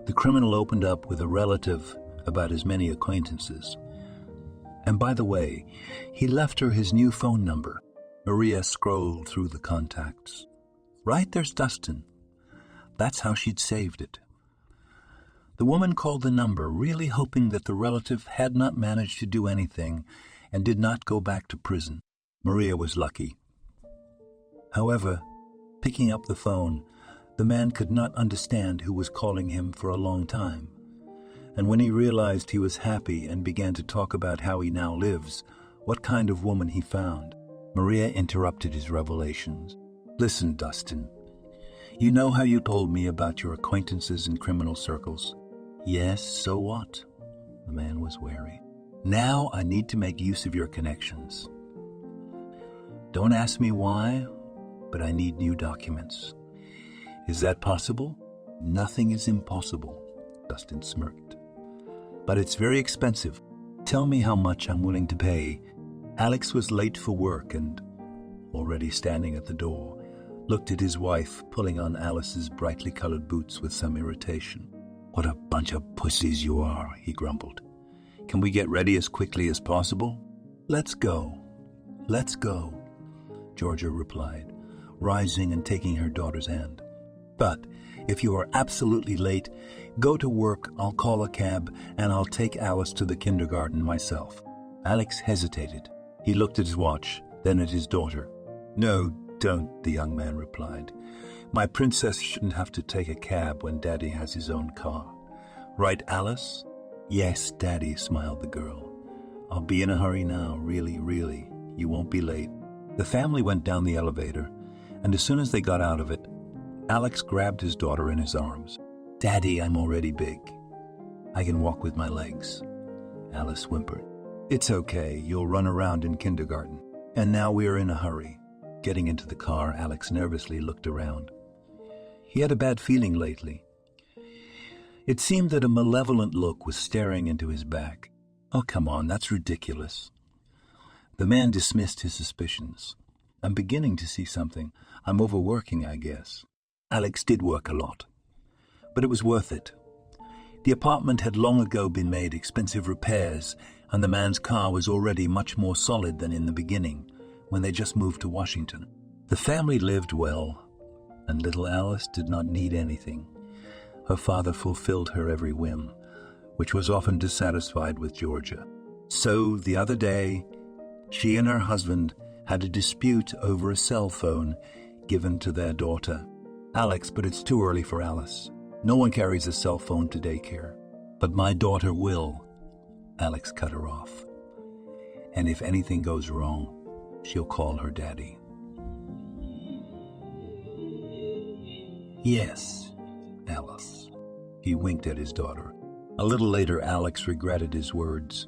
the criminal opened up with a relative about his many acquaintances. And by the way, he left her his new phone number. Maria scrolled through the contacts. Right, there's Dustin. That's how she'd saved it. The woman called the number, really hoping that the relative had not managed to do anything and did not go back to prison. Maria was lucky. However, picking up the phone, the man could not understand who was calling him for a long time. And when he realized he was happy and began to talk about how he now lives, what kind of woman he found, Maria interrupted his revelations. Listen, Dustin, you know how you told me about your acquaintances in criminal circles? Yes, so what? The man was wary. Now I need to make use of your connections. Don't ask me why, but I need new documents. Is that possible? Nothing is impossible, Dustin smirked. But it's very expensive. Tell me how much I'm willing to pay. Alex was late for work and, already standing at the door, looked at his wife pulling on Alice's brightly colored boots with some irritation. What a bunch of pussies you are, he grumbled. Can we get ready as quickly as possible? Let's go, Georgia replied, rising and taking her daughter's hand. But if you are absolutely late, go to work, I'll call a cab, and I'll take Alice to the kindergarten myself. Alex hesitated. He looked at his watch, then at his daughter. No, don't, the young man replied. My princess shouldn't have to take a cab when Daddy has his own car. Right, Alice? Yes, Daddy, smiled the girl. I'll be in a hurry now, really. You won't be late. The family went down the elevator, and as soon as they got out of it, Alex grabbed his daughter in his arms. Daddy, I'm already big. I can walk with my legs. Alice whimpered. It's okay, you'll run around in kindergarten. And now we're in a hurry. Getting into the car, Alex nervously looked around. He had a bad feeling lately. It seemed that a malevolent look was staring into his back. Oh, come on, that's ridiculous. The man dismissed his suspicions. I'm beginning to see something. I'm overworking, I guess. Alex did work a lot, but it was worth it. The apartment had long ago been made expensive repairs, and the man's car was already much more solid than in the beginning, when they just moved to Washington. The family lived well, and little Alice did not need anything. Her father fulfilled her every whim, which was often dissatisfied with Georgia. So, the other day, she and her husband had a dispute over a cell phone given to their daughter. Alex, but it's too early for Alice. No one carries a cell phone to daycare. But my daughter will. Alex cut her off. And if anything goes wrong, she'll call her daddy. Yes, Alice. He winked at his daughter. A little later, Alex regretted his words.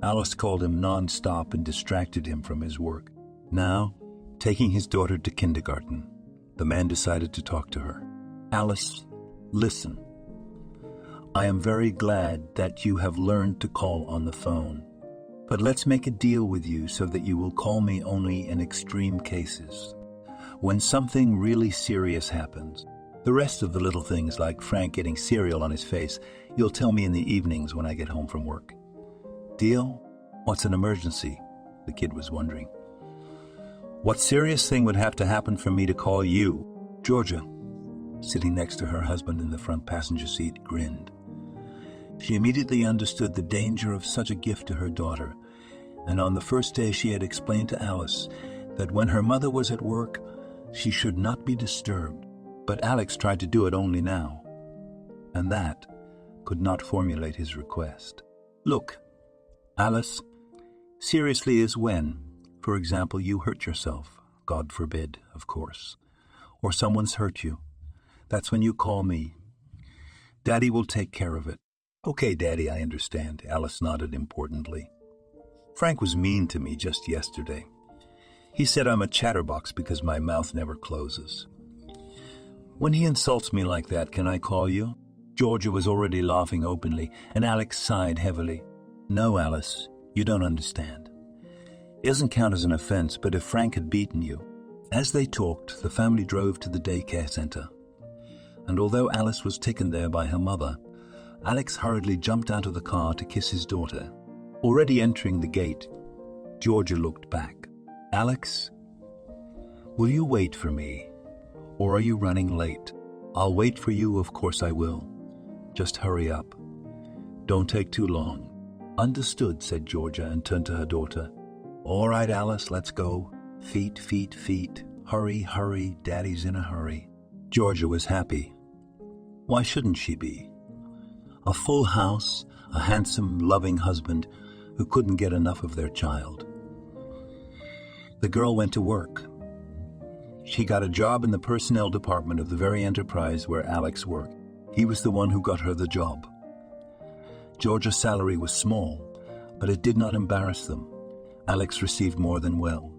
Alice called him non-stop and distracted him from his work. Now, Taking his daughter to kindergarten, the man decided to talk to her. Alice, listen. I am very glad that you have learned to call on the phone. But let's make a deal with you so that you will call me only in extreme cases. When something really serious happens, the rest of the little things like Frank getting cereal on his face, you'll tell me in the evenings when I get home from work. Deal? What's an emergency? The kid was wondering. What serious thing would have to happen for me to call you? Georgia, sitting next to her husband in the front passenger seat, grinned. She immediately understood the danger of such a gift to her daughter, and on the first day she had explained to Alice that when her mother was at work, she should not be disturbed. But Alex tried to do it only now, and that could not formulate his request. Look, Alice, seriously is when, for example, you hurt yourself, God forbid, of course, or someone's hurt you. That's when you call me. Daddy will take care of it. Okay, Daddy, I understand, Alice nodded importantly. Frank was mean to me just yesterday. He said I'm a chatterbox because my mouth never closes. When he insults me like that, can I call you? Georgia was already laughing openly, and Alex sighed heavily. No, Alice, you don't understand. It doesn't count as an offense, but if Frank had beaten you. As they talked, the family drove to the daycare center. And although Alice was taken there by her mother, Alex hurriedly jumped out of the car to kiss his daughter. Already entering the gate, Georgia looked back. Alex, will you wait for me? Or are you running late? I'll wait for you, of course I will. Just hurry up. Don't take too long. Understood, said Georgia and turned to her daughter. All right, Alice, let's go. Feet, feet, feet. Hurry, hurry, Daddy's in a hurry. Georgia was happy. Why shouldn't she be? A full house, a handsome, loving husband who couldn't get enough of their child. The girl went to work. She got a job in the personnel department of the very enterprise where Alex worked. He was the one who got her the job. Georgia's salary was small, but it did not embarrass them. Alex received more than well.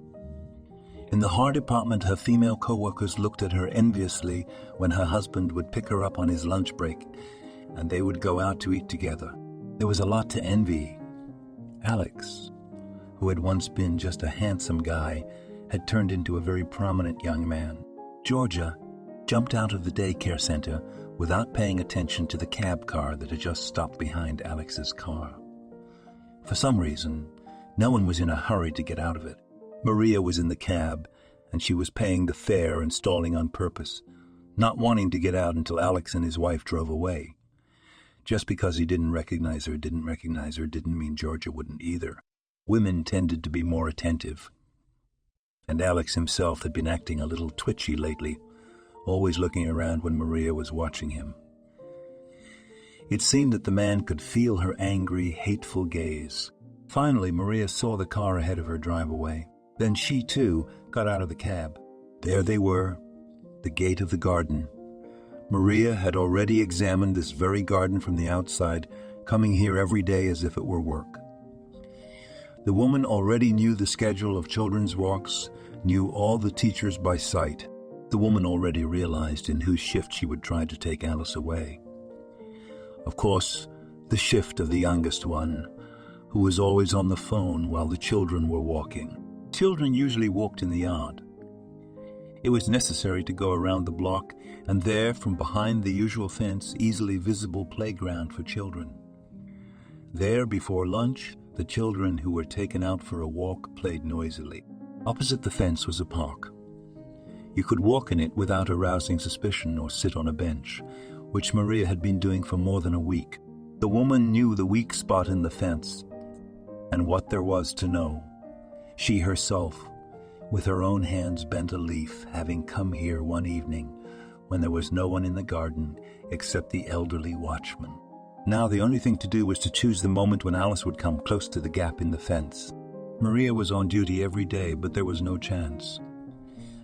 In the hair department, her female co-workers looked at her enviously when her husband would pick her up on his lunch break, and they would go out to eat together. There was a lot to envy. Alex, who had once been just a handsome guy, had turned into a very prominent young man. Georgia jumped out of the daycare center without paying attention to the cab car that had just stopped behind Alex's car. For some reason, no one was in a hurry to get out of it. Maria was in the cab, and she was paying the fare and stalling on purpose, not wanting to get out until Alex and his wife drove away. Just because he didn't recognize her didn't mean Georgia wouldn't either. Women tended to be more attentive. And Alex himself had been acting a little twitchy lately, always looking around when Maria was watching him. It seemed that the man could feel her angry, hateful gaze. Finally, Maria saw the car ahead of her drive away. Then she, too, got out of the cab. There they were, the gate of the garden. Maria had already examined this very garden from the outside, coming here every day as if it were work. The woman already knew the schedule of children's walks, knew all the teachers by sight. The woman already realized in whose shift she would try to take Alice away. Of course, the shift of the youngest one, who was always on the phone while the children were walking. Children usually walked in the yard. It was necessary to go around the block, and there, from behind the usual fence, easily visible playground for children. There, before lunch, the children who were taken out for a walk played noisily. Opposite the fence was a park. You could walk in it without arousing suspicion or sit on a bench, which Maria had been doing for more than a week. The woman knew the weak spot in the fence, and what there was to know. She herself, with her own hands, bent a leaf, having come here one evening when there was no one in the garden except the elderly watchman. Now the only thing to do was to choose the moment when Alice would come close to the gap in the fence. Maria was on duty every day, but there was no chance.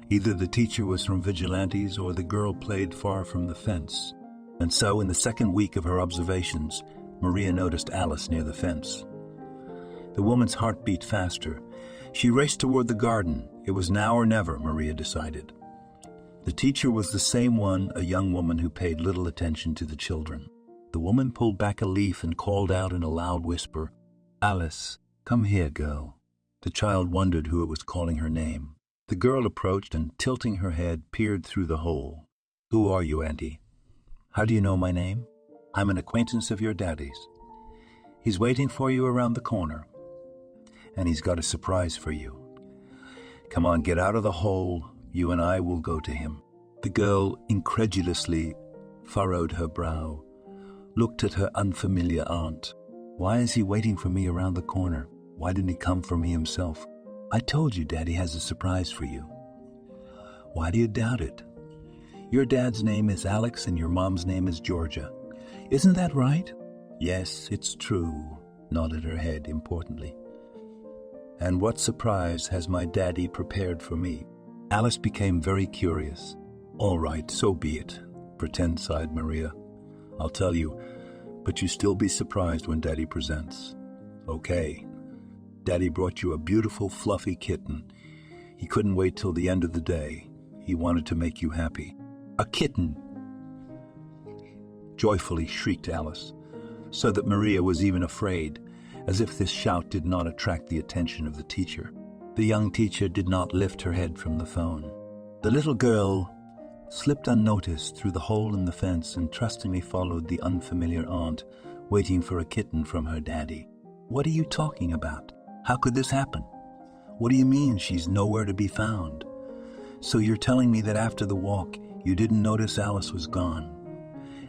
Either the teacher was from vigilantes or the girl played far from the fence. And so, in the second week of her observations, Maria noticed Alice near the fence. The woman's heart beat faster. She raced toward the garden, It was now or never, Maria decided. The teacher was the same one, a young woman who paid little attention to the children. The woman pulled back a leaf and called out in a loud whisper, "Alice, come here, girl." The child wondered who it was calling her name. The girl approached and, tilting her head, peered through the hole. "Who are you, Auntie? How do you know my name?" "I'm an acquaintance of your daddy's. He's waiting for you around the corner, and he's got a surprise for you. Come on, get out of the hole. You and I will go to him." The girl incredulously furrowed her brow, looked at her unfamiliar aunt. "Why is he waiting for me around the corner? Why didn't he come for me himself? I told you Daddy has a surprise for you. Why do you doubt it? Your dad's name is Alex and your mom's name is Georgia. Isn't that right?" "Yes, it's true," nodded her head importantly. "And what surprise has my daddy prepared for me?" Alice became very curious. "All right, so be it," pretend sighed Maria. "I'll tell you, but you still be surprised when Daddy presents." "Okay. Daddy brought you a beautiful, fluffy kitten. He couldn't wait till the end of the day. He wanted to make you happy." "A kitten!" joyfully shrieked Alice, so that Maria was even afraid, as if this shout did not attract the attention of the teacher. The young teacher did not lift her head from the phone. The little girl slipped unnoticed through the hole in the fence and trustingly followed the unfamiliar aunt, waiting for a kitten from her daddy. "What are you talking about? How could this happen? What do you mean she's nowhere to be found? So you're telling me that after the walk, you didn't notice Alice was gone,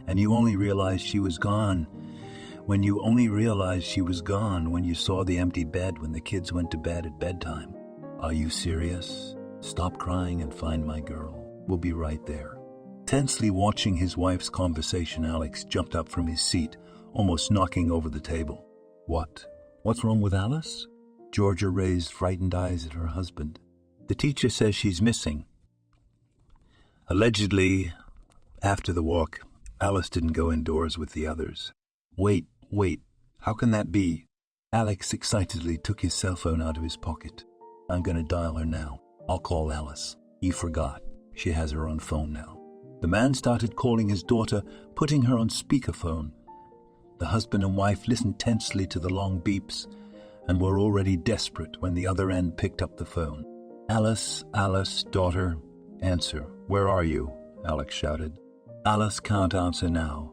and you only realized she was gone when you saw the empty bed when the kids went to bed at bedtime. Are you serious? Stop crying and find my girl. We'll be right there." Tensely watching his wife's conversation, Alex jumped up from his seat, almost knocking over the table. What's wrong with Alice?" Georgia raised frightened eyes at her husband. "The teacher says she's missing. Allegedly, after the walk, Alice didn't go indoors with the others." Wait, how can that be?" Alex excitedly took his cell phone out of his pocket. "I'm going to dial her now. I'll call Alice. You forgot. She has her own phone now." The man started calling his daughter, putting her on speakerphone. The husband and wife listened tensely to the long beeps and were already desperate when the other end picked up the phone. Alice, daughter, answer. Where are you?" Alex shouted. "Alice can't answer now,"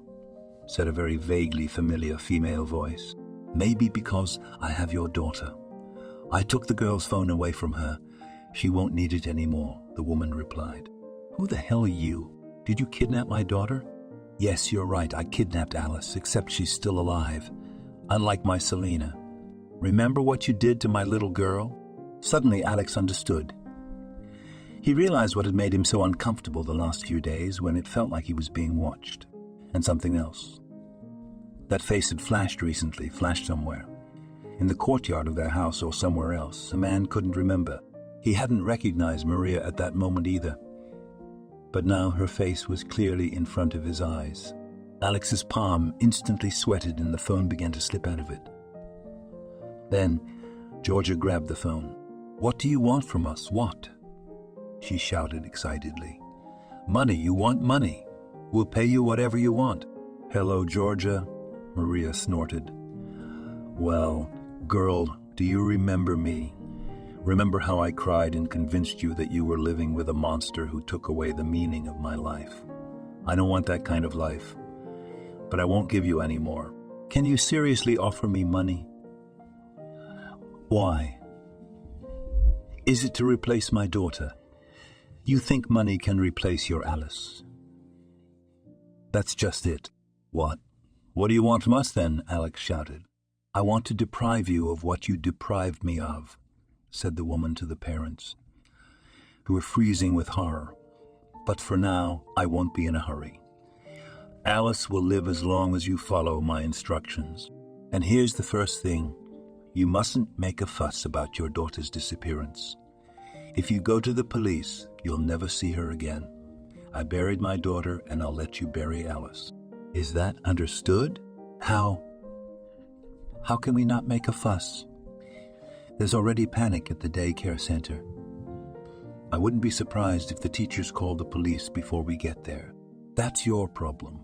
said a very vaguely familiar female voice. "Maybe because I have your daughter. I took the girl's phone away from her. She won't need it anymore," the woman replied. "Who the hell are you? Did you kidnap my daughter?" "Yes, you're right. I kidnapped Alice, except she's still alive. Unlike my Selena. Remember what you did to my little girl?" Suddenly, Alex understood. He realized what had made him so uncomfortable the last few days, when it felt like he was being watched. And something else. That face had flashed recently, flashed somewhere. In the courtyard of their house or somewhere else. A man couldn't remember. He hadn't recognized Maria at that moment either. But now her face was clearly in front of his eyes. Alex's palm instantly sweated and the phone began to slip out of it. Then, Georgia grabbed the phone. "What do you want from us? What?" she shouted excitedly. "Money, you want money. We'll pay you whatever you want." "Hello, Georgia," Maria snorted. "Well, girl, do you remember me? Remember how I cried and convinced you that you were living with a monster who took away the meaning of my life? I don't want that kind of life, but I won't give you any more. Can you seriously offer me money?" "Why? Is it to replace my daughter? You think money can replace your Alice?" "That's just it." "What? What do you want from us then?" Alex shouted. "I want to deprive you of what you deprived me of," said the woman to the parents, who were freezing with horror. "But for now, I won't be in a hurry. Alice will live as long as you follow my instructions. And here's the first thing. You mustn't make a fuss about your daughter's disappearance. If you go to the police, you'll never see her again. I buried my daughter, and I'll let you bury Alice. Is that understood?" How can we not make a fuss? There's already panic at the daycare center. I wouldn't be surprised if the teachers call the police before we get there. That's your problem.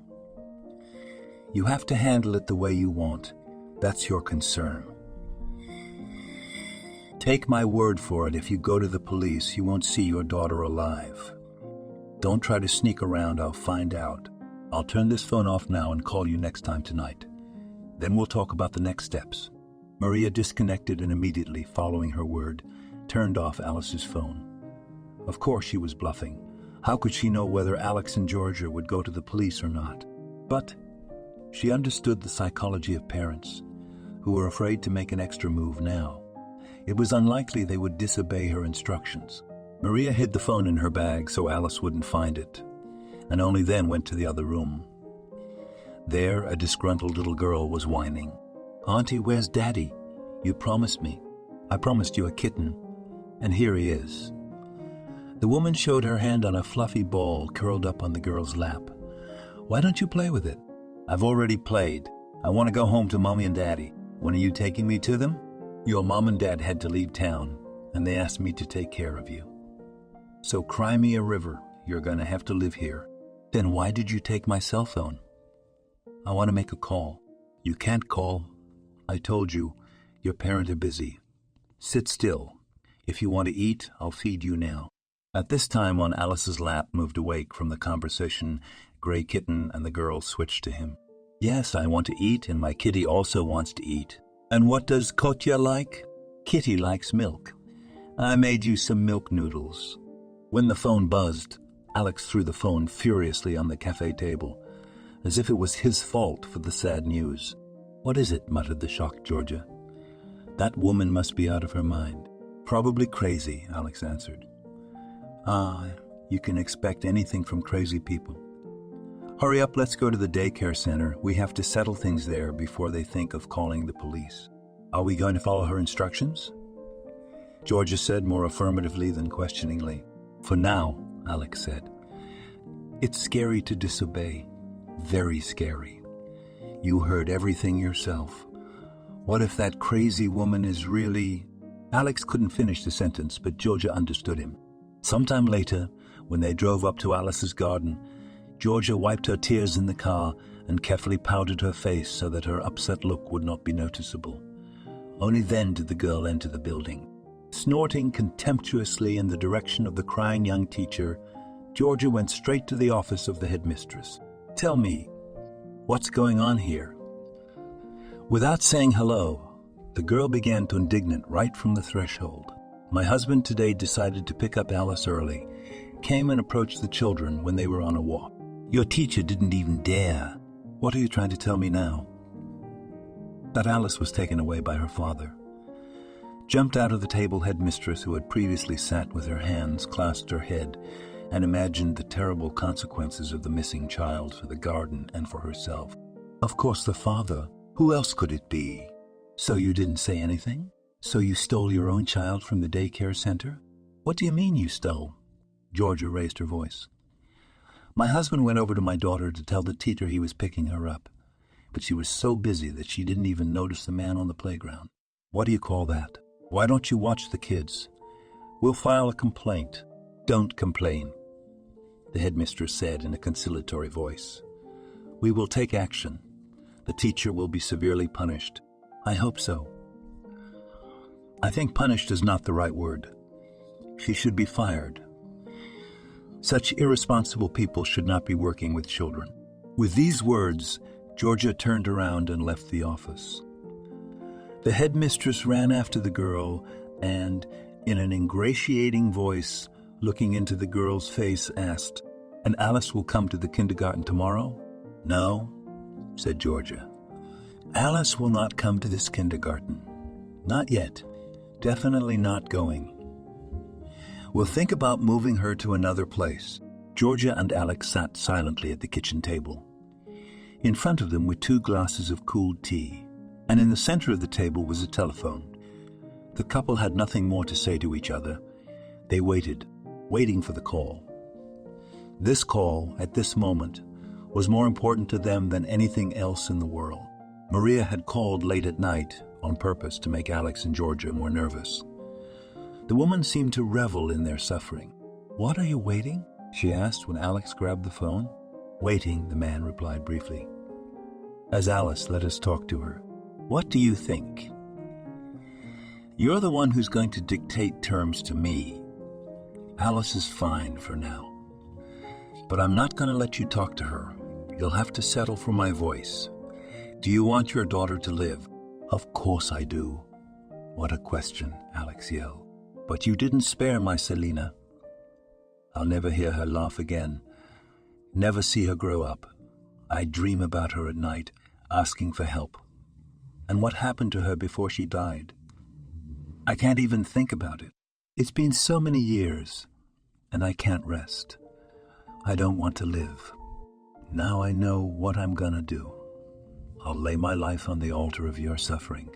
You have to handle it the way you want. That's your concern. Take my word for it, if you go to the police, you won't see your daughter alive. Don't try to sneak around, I'll find out. I'll turn this phone off now and call you next time tonight. Then we'll talk about the next steps. Maria disconnected and immediately, following her word, turned off Alice's phone. Of course she was bluffing. How could she know whether Alex and Georgia would go to the police or not? But she understood the psychology of parents, who were afraid to make an extra move now. It was unlikely they would disobey her instructions. Maria hid the phone in her bag so Alice wouldn't find it, and only then went to the other room. There, a disgruntled little girl was whining. "Auntie, where's Daddy? You promised me. I promised you a kitten, and here he is." The woman showed her hand on a fluffy ball curled up on the girl's lap. "Why don't you play with it?" "I've already played. I want to go home to Mommy and Daddy. When are you taking me to them?" "Your mom and dad had to leave town, and they asked me to take care of you. So cry me a river, you're going to have to live here." "Then why did you take my cell phone?" "I want to make a call." "You can't call. I told you, your parents are busy. Sit still. If you want to eat, I'll feed you now." At this time, on Alice's lap, moved awake from the conversation, Gray Kitten, and the girl switched to him. "Yes, I want to eat, and my kitty also wants to eat." "And what does Kotya like?" "Kitty likes milk. I made you some milk noodles." When the phone buzzed, Alex threw the phone furiously on the cafe table, as if it was his fault for the sad news. "What is it?" muttered the shocked Georgia. "That woman must be out of her mind." "Probably crazy," Alex answered. "Ah, you can expect anything from crazy people. Hurry up, let's go to the daycare center. We have to settle things there before they think of calling the police." "Are we going to follow her instructions?" Georgia said, more affirmatively than questioningly. "For now," Alex said. "It's scary to disobey. Very scary. You heard everything yourself. What if that crazy woman is really—" Alex couldn't finish the sentence, but Georgia understood him. Sometime later, when they drove up to Alice's garden, Georgia wiped her tears in the car and carefully powdered her face so that her upset look would not be noticeable. Only then did the girl enter the building. Snorting contemptuously in the direction of the crying young teacher, Georgia went straight to the office of the headmistress. "Tell me, what's going on here?" Without saying hello, the girl began to indignate right from the threshold. "My husband today decided to pick up Alice early, came and approached the children when they were on a walk. Your teacher didn't even dare. What are you trying to tell me now?" That Alice was taken away by her father. Jumped out of the table headmistress, who had previously sat with her hands clasped her head and imagined the terrible consequences of the missing child for the garden and for herself. "Of course the father. Who else could it be?" "So you didn't say anything? So you stole your own child from the daycare center?" "What do you mean you stole?" Georgia raised her voice. "My husband went over to my daughter to tell the teacher he was picking her up, but she was so busy that she didn't even notice the man on the playground." "What do you call that? Why don't you watch the kids? We'll file a complaint." "Don't complain," the headmistress said in a conciliatory voice. "We will take action. The teacher will be severely punished." "I hope so." "I think punished is not the right word. She should be fired. Such irresponsible people should not be working with children." With these words, Georgia turned around and left the office. The headmistress ran after the girl and, in an ingratiating voice, looking into the girl's face, asked, "And Alice will come to the kindergarten tomorrow?" "No," said Georgia. "Alice will not come to this kindergarten. Not yet. Definitely not going. We'll think about moving her to another place." Georgia and Alex sat silently at the kitchen table. In front of them were 2 glasses of cooled tea, and in the center of the table was a telephone. The couple had nothing more to say to each other. They waited, waiting for the call. This call, at this moment, was more important to them than anything else in the world. Maria had called late at night on purpose to make Alex and Georgia more nervous. The woman seemed to revel in their suffering. What are you waiting? She asked when Alex grabbed the phone. Waiting, the man replied briefly. As Alice let us talk to her. What do you think? You're the one who's going to dictate terms to me. Alice is fine for now. But I'm not going to let you talk to her. You'll have to settle for my voice. Do you want your daughter to live? Of course I do. What a question, Alex yelled. But you didn't spare my Selena. I'll never hear her laugh again. Never see her grow up. I dream about her at night, asking for help. And what happened to her before she died? I can't even think about it. It's been so many years, and I can't rest. I don't want to live. Now I know what I'm gonna do. I'll lay my life on the altar of your suffering.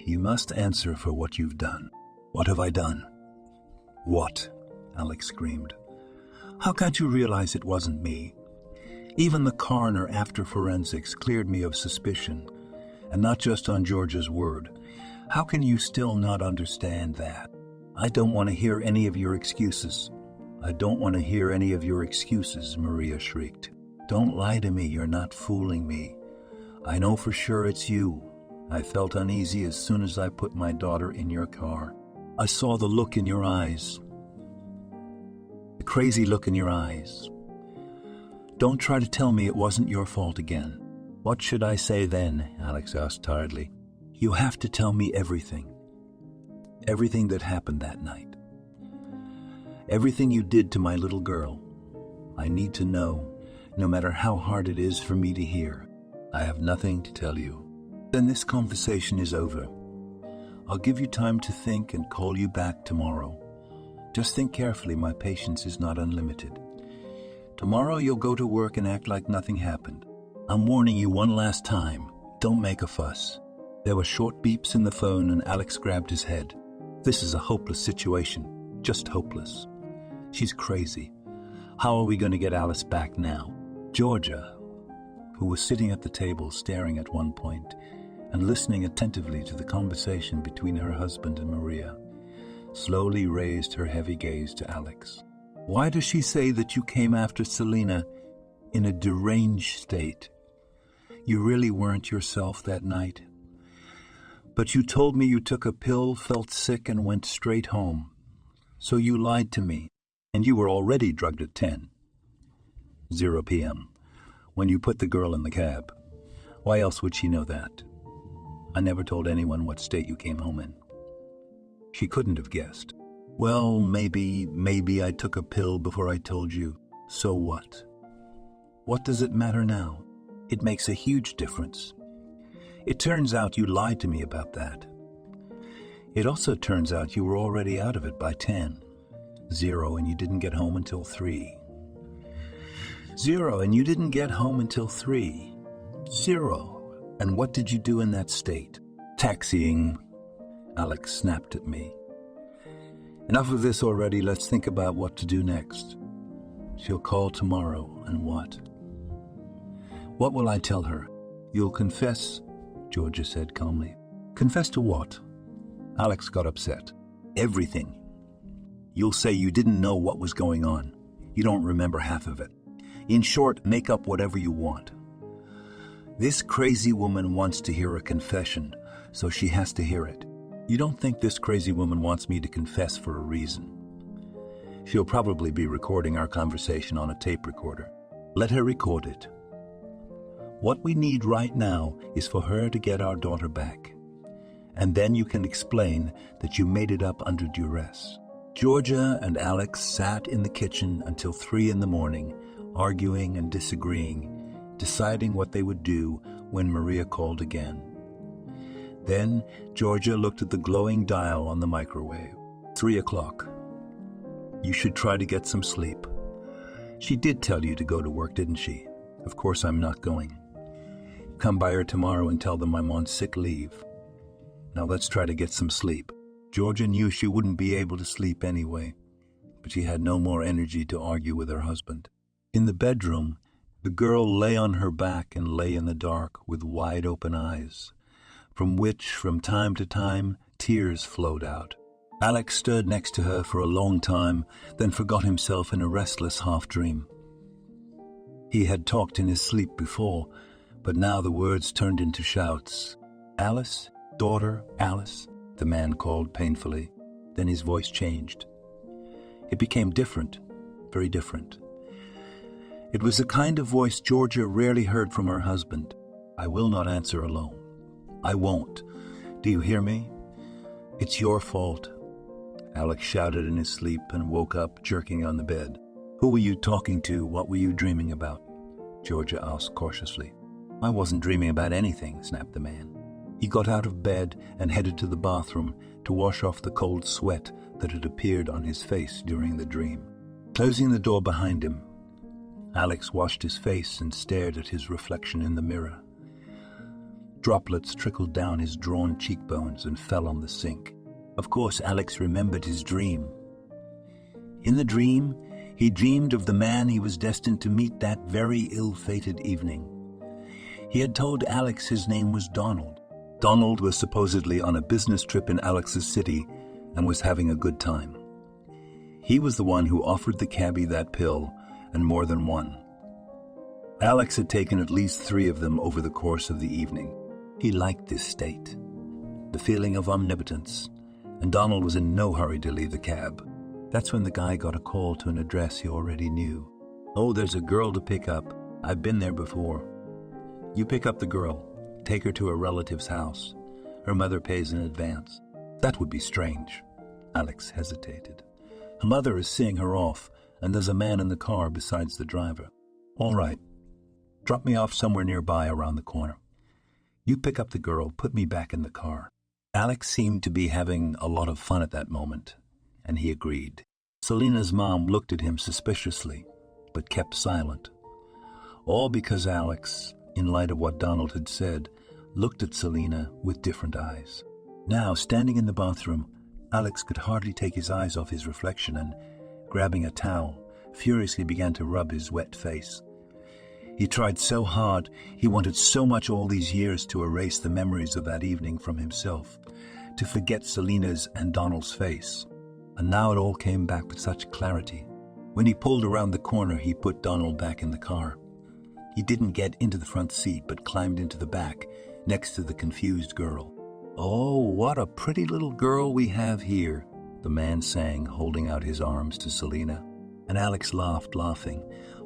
You must answer for what you've done. What have I done? What? Alex screamed. How can't you realize it wasn't me? Even the coroner after forensics cleared me of suspicion, and not just on Georgia's word. How can you still not understand that? I don't want to hear any of your excuses. I don't want to hear any of your excuses, Maria shrieked. Don't lie to me, you're not fooling me. I know for sure it's you. I felt uneasy as soon as I put my daughter in your car. I saw the look in your eyes. The crazy look in your eyes. Don't try to tell me it wasn't your fault again. What should I say then? Alex asked tiredly. You have to tell me everything. Everything that happened that night. Everything you did to my little girl. I need to know, no matter how hard it is for me to hear. I have nothing to tell you. Then this conversation is over. I'll give you time to think and call you back tomorrow. Just think carefully, my patience is not unlimited. Tomorrow you'll go to work and act like nothing happened. I'm warning you one last time, don't make a fuss. There were short beeps in the phone and Alex grabbed his head. This is a hopeless situation, just hopeless. She's crazy. How are we going to get Alice back now? Georgia, who was sitting at the table staring at one point and listening attentively to the conversation between her husband and Maria, slowly raised her heavy gaze to Alex. Why does she say that you came after Selena in a deranged state? You really weren't yourself that night. But you told me you took a pill, felt sick, and went straight home. So you lied to me, and you were already drugged at 0 p.m., when you put the girl in the cab. Why else would she know that? I never told anyone what state you came home in. She couldn't have guessed. Well, maybe I took a pill before I told you. So what? What does it matter now? It makes a huge difference. It turns out you lied to me about that. It also turns out you were already out of it by 0, and you didn't get home until 3. 0, and you didn't get home until 3. 0. And what did you do in that state? Taxiing. Alex snapped at me. Enough of this already, let's think about what to do next. She'll call tomorrow, and what? What will I tell her? You'll confess, Georgia said calmly. Confess to what? Alex got upset. Everything. You'll say you didn't know what was going on. You don't remember half of it. In short, make up whatever you want. This crazy woman wants to hear a confession, so she has to hear it. You don't think this crazy woman wants me to confess for a reason? She'll probably be recording our conversation on a tape recorder. Let her record it. What we need right now is for her to get our daughter back. And then you can explain that you made it up under duress. Georgia and Alex sat in the kitchen until 3 in the morning, arguing and disagreeing, deciding what they would do when Maria called again. Then Georgia looked at the glowing dial on the microwave. 3 o'clock. You should try to get some sleep. She did tell you to go to work, didn't she? Of course I'm not going. Come by her tomorrow and tell them I'm on sick leave. Now let's try to get some sleep. Georgia knew she wouldn't be able to sleep anyway, but she had no more energy to argue with her husband. In the bedroom, the girl lay on her back and lay in the dark with wide open eyes, from which, from time to time, tears flowed out. Alex stood next to her for a long time, then forgot himself in a restless half-dream. He had talked in his sleep before, but now the words turned into shouts. "Alice? Daughter, Alice?" the man called painfully. Then his voice changed. It became different, very different. It was the kind of voice Georgia rarely heard from her husband. "I will not answer alone. I won't. Do you hear me? It's your fault." Alex shouted in his sleep and woke up, jerking on the bed. "Who were you talking to? What were you dreaming about?" Georgia asked cautiously. "I wasn't dreaming about anything," snapped the man. He got out of bed and headed to the bathroom to wash off the cold sweat that had appeared on his face during the dream. Closing the door behind him, Alex washed his face and stared at his reflection in the mirror. Droplets trickled down his drawn cheekbones and fell on the sink. Of course, Alex remembered his dream. In the dream, he dreamed of the man he was destined to meet that very ill-fated evening. He had told Alex his name was Donald. Donald was supposedly on a business trip in Alex's city and was having a good time. He was the one who offered the cabbie that pill, and more than one. Alex had taken at least 3 of them over the course of the evening. He liked this state, the feeling of omnipotence, and Donald was in no hurry to leave the cab. That's when the guy got a call to an address he already knew. "Oh, there's a girl to pick up. I've been there before." "You pick up the girl. Take her to a relative's house. Her mother pays in advance." "That would be strange." Alex hesitated. "Her mother is seeing her off, and there's a man in the car besides the driver." "All right. Drop me off somewhere nearby around the corner. You pick up the girl, put me back in the car." Alex seemed to be having a lot of fun at that moment, and he agreed. Selena's mom looked at him suspiciously, but kept silent. All because Alex, in light of what Donald had said, looked at Selena with different eyes. Now, standing in the bathroom, Alex could hardly take his eyes off his reflection and, grabbing a towel, furiously began to rub his wet face. He tried so hard, he wanted so much all these years to erase the memories of that evening from himself, to forget Selena's and Donald's face. And now it all came back with such clarity. When he pulled around the corner, he put Donald back in the car. He didn't get into the front seat, but climbed into the back, next to the confused girl. "Oh, what a pretty little girl we have here," the man sang, holding out his arms to Selena. And Alex laughed, laughing,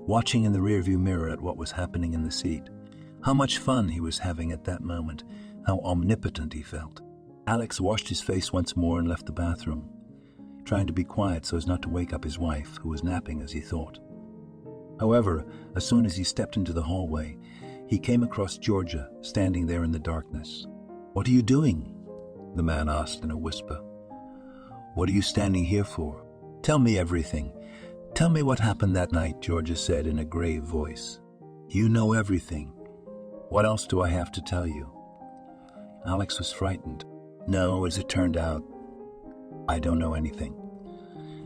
watching in the rearview mirror at what was happening in the seat. How much fun he was having at that moment, how omnipotent he felt. Alex washed his face once more and left the bathroom, trying to be quiet so as not to wake up his wife, who was napping as he thought. However, as soon as he stepped into the hallway, he came across Georgia, standing there in the darkness. "What are you doing?" the man asked in a whisper. "What are you standing here for? Tell me everything. Tell me what happened that night," Georgia said in a grave voice. "You know everything. What else do I have to tell you?" Alex was frightened. "No, as it turned out, I don't know anything.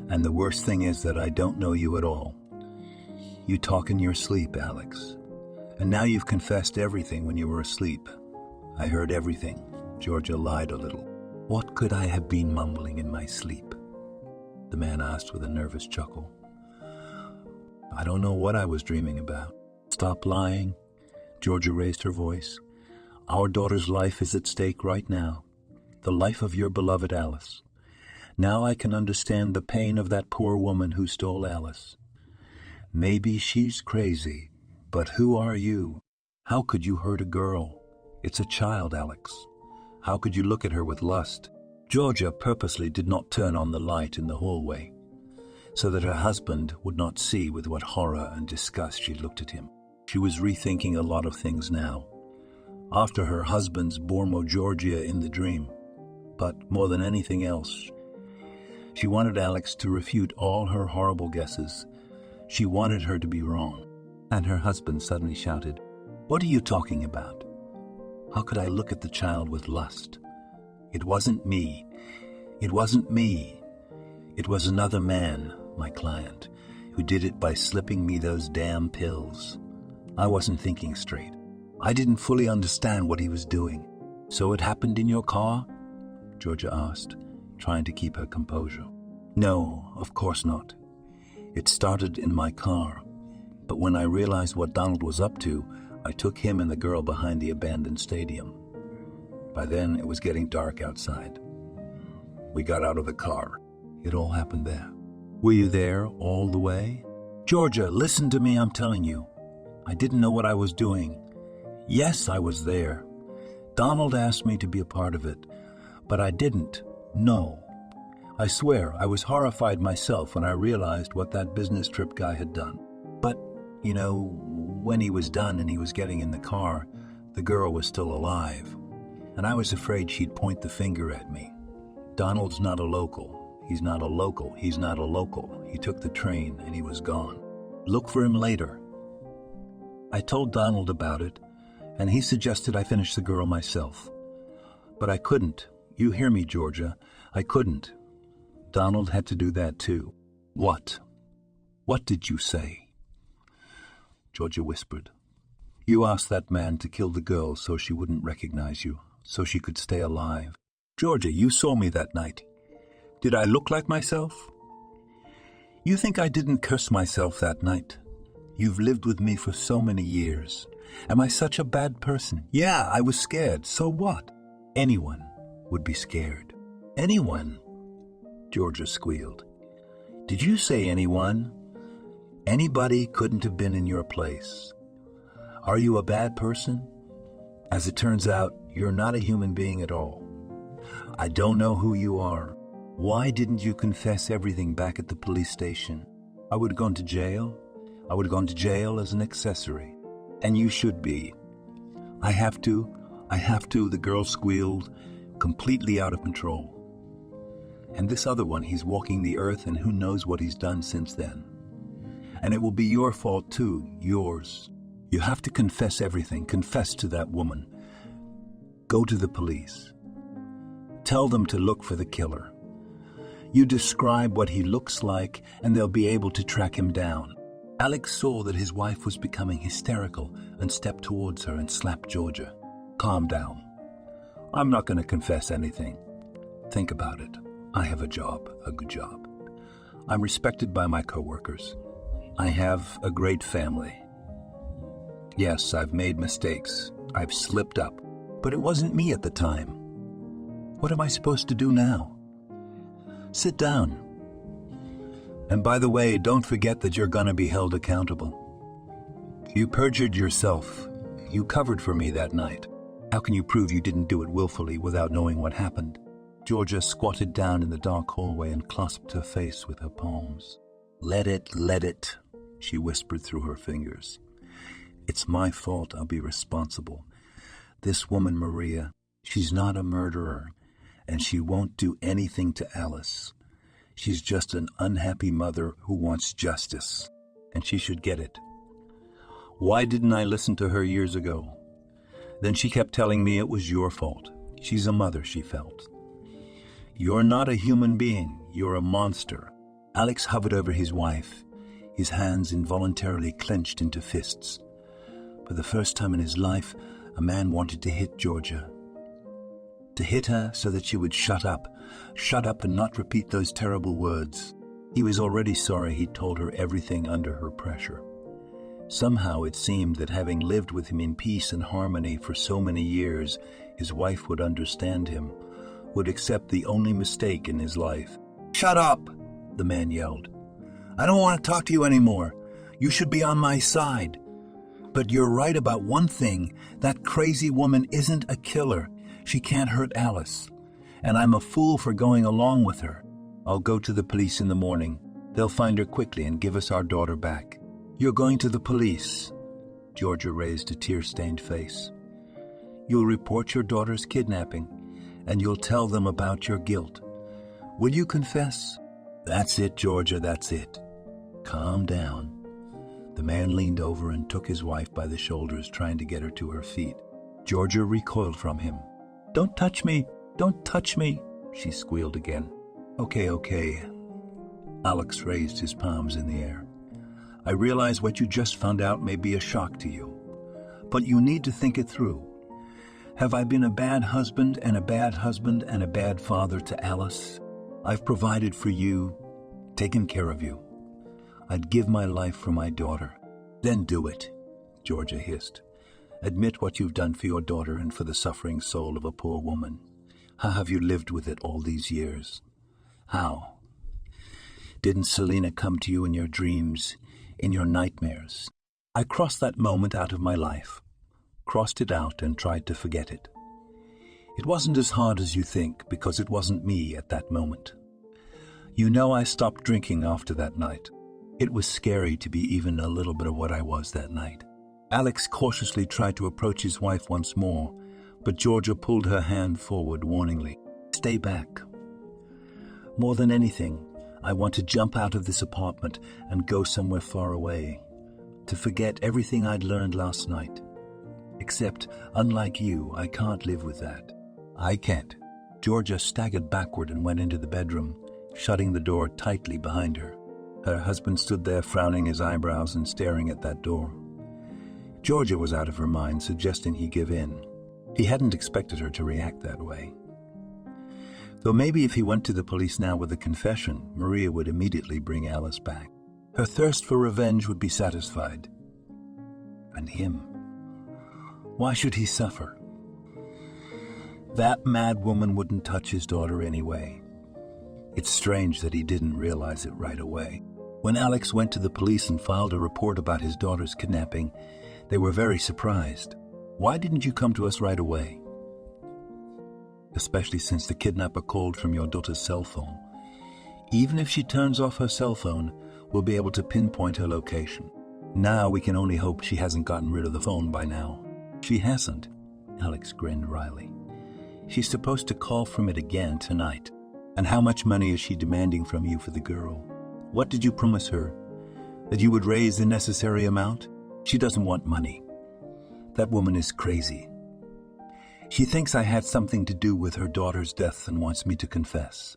And the worst thing is that I don't know you at all. You talk in your sleep, Alex. And now you've confessed everything when you were asleep." "I heard everything." Georgia lied a little. "What could I have been mumbling in my sleep?" the man asked with a nervous chuckle. "I don't know what I was dreaming about." "Stop lying." Georgia raised her voice. "Our daughter's life is at stake right now, the life of your beloved Alice. Now I can understand the pain of that poor woman who stole Alice. Maybe she's crazy, but who are you? How could you hurt a girl? It's a child, Alex. How could you look at her with lust?" Georgia purposely did not turn on the light in the hallway, so that her husband would not see with what horror and disgust she looked at him. She was rethinking a lot of things now, after her husband's Bormo Georgia in the dream. But more than anything else, she wanted Alex to refute all her horrible guesses. She wanted her to be wrong. And her husband suddenly shouted, "What are you talking about? How could I look at the child with lust? It wasn't me. It wasn't me. It was another man, my client, who did it by slipping me those damn pills. I wasn't thinking straight. I didn't fully understand what he was doing." "So it happened in your car?" Georgia asked, trying to keep her composure. No, of course not. It started in my car, but when I realized what Donald was up to, I took him and the girl behind the abandoned stadium. By then, it was getting dark outside. We got out of the car. It all happened there. Were you there all the way? Georgia, listen to me, I'm telling you. I didn't know what I was doing. Yes, I was there. Donald asked me to be a part of it, but I didn't. No. I swear, I was horrified myself when I realized what that business trip guy had done. But, when he was done and he was getting in the car, the girl was still alive, and I was afraid she'd point the finger at me. Donald's not a local. He's not a local. He's not a local. He took the train and he was gone. Look for him later. I told Donald about it, and he suggested I finish the girl myself. But I couldn't. You hear me, Georgia. I couldn't. Donald had to do that too. What? What did you say? Georgia whispered. You asked that man to kill the girl so she wouldn't recognize you, so she could stay alive. Georgia, you saw me that night. Did I look like myself? You think I didn't curse myself that night? You've lived with me for so many years. Am I such a bad person? Yeah, I was scared. So what? Anyone would be scared. Anyone? Georgia squealed. Did you say anyone? Anybody couldn't have been in your place. Are you a bad person? As it turns out, you're not a human being at all. I don't know who you are. Why didn't you confess everything back at the police station? I would have gone to jail. I would have gone to jail as an accessory. And you should be. I have to, the girl squealed, completely out of control. And this other one, he's walking the earth, and who knows what he's done since then. And it will be your fault too, yours. You have to confess everything, confess to that woman. Go to the police. Tell them to look for the killer. You describe what he looks like, and they'll be able to track him down. Alex saw that his wife was becoming hysterical and stepped towards her and slapped Georgia. Calm down. I'm not going to confess anything. Think about it. I have a job, a good job. I'm respected by my coworkers. I have a great family. Yes, I've made mistakes. I've slipped up. But it wasn't me at the time. What am I supposed to do now? Sit down. And by the way, don't forget that you're going to be held accountable. You perjured yourself. You covered for me that night. How can you prove you didn't do it willfully without knowing what happened? Georgia squatted down in the dark hallway and clasped her face with her palms. Let it, she whispered through her fingers. It's my fault. I'll be responsible. This woman, Maria, she's not a murderer, and she won't do anything to Alice. She's just an unhappy mother who wants justice, and she should get it. Why didn't I listen to her years ago? Then she kept telling me it was your fault. She's a mother, she felt. You're not a human being. You're a monster. Alex hovered over his wife, his hands involuntarily clenched into fists. For the first time in his life, a man wanted to hit Georgia. To hit her so that she would shut up and not repeat those terrible words. He was already sorry he'd told her everything under her pressure. Somehow it seemed that having lived with him in peace and harmony for so many years, his wife would understand him, would accept the only mistake in his life. Shut up, the man yelled. I don't want to talk to you anymore. You should be on my side. But you're right about one thing. That crazy woman isn't a killer. She can't hurt Alice. And I'm a fool for going along with her. I'll go to the police in the morning. They'll find her quickly and give us our daughter back. You're going to the police? Georgia raised a tear-stained face. You'll report your daughter's kidnapping, and you'll tell them about your guilt. Will you confess? That's it, Georgia, that's it. Calm down. The man leaned over and took his wife by the shoulders, trying to get her to her feet. Georgia recoiled from him. Don't touch me! Don't touch me! She squealed again. Okay. Alex raised his palms in the air. I realize what you just found out may be a shock to you, but you need to think it through. Have I been a bad husband and a bad father to Alice? I've provided for you, taken care of you. I'd give my life for my daughter. Then do it, Georgia hissed. Admit what you've done for your daughter and for the suffering soul of a poor woman. How have you lived with it all these years? How? Didn't Selena come to you in your dreams, in your nightmares? I crossed that moment out of my life, crossed it out and tried to forget it. It wasn't as hard as you think because it wasn't me at that moment. You know, I stopped drinking after that night. It was scary to be even a little bit of what I was that night. Alex cautiously tried to approach his wife once more, but Georgia pulled her hand forward warningly. Stay back. More than anything, I want to jump out of this apartment and go somewhere far away, to forget everything I'd learned last night. Except, unlike you, I can't live with that. I can't. Georgia staggered backward and went into the bedroom, shutting the door tightly behind her. Her husband stood there frowning his eyebrows and staring at that door. Georgia was out of her mind, suggesting he give in. He hadn't expected her to react that way. Though maybe if he went to the police now with a confession, Maria would immediately bring Alice back. Her thirst for revenge would be satisfied. And him. Why should he suffer? That mad woman wouldn't touch his daughter anyway. It's strange that he didn't realize it right away. When Alex went to the police and filed a report about his daughter's kidnapping, they were very surprised. Why didn't you come to us right away? Especially since the kidnapper called from your daughter's cell phone. Even if she turns off her cell phone, we'll be able to pinpoint her location. Now we can only hope she hasn't gotten rid of the phone by now. She hasn't, Alex grinned wryly. She's supposed to call from it again tonight. And how much money is she demanding from you for the girl? What did you promise her? That you would raise the necessary amount? She doesn't want money. That woman is crazy. She thinks I had something to do with her daughter's death and wants me to confess.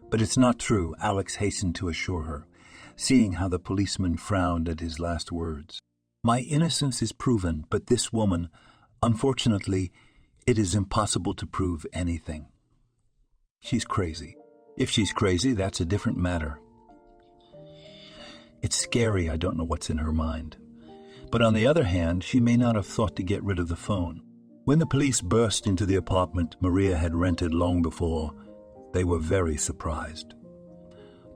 But it's not true, Alex hastened to assure her, seeing how the policeman frowned at his last words. My innocence is proven, but this woman, unfortunately, it is impossible to prove anything. She's crazy. If she's crazy, that's a different matter. It's scary, I don't know what's in her mind. But on the other hand, she may not have thought to get rid of the phone. When the police burst into the apartment Maria had rented long before, they were very surprised.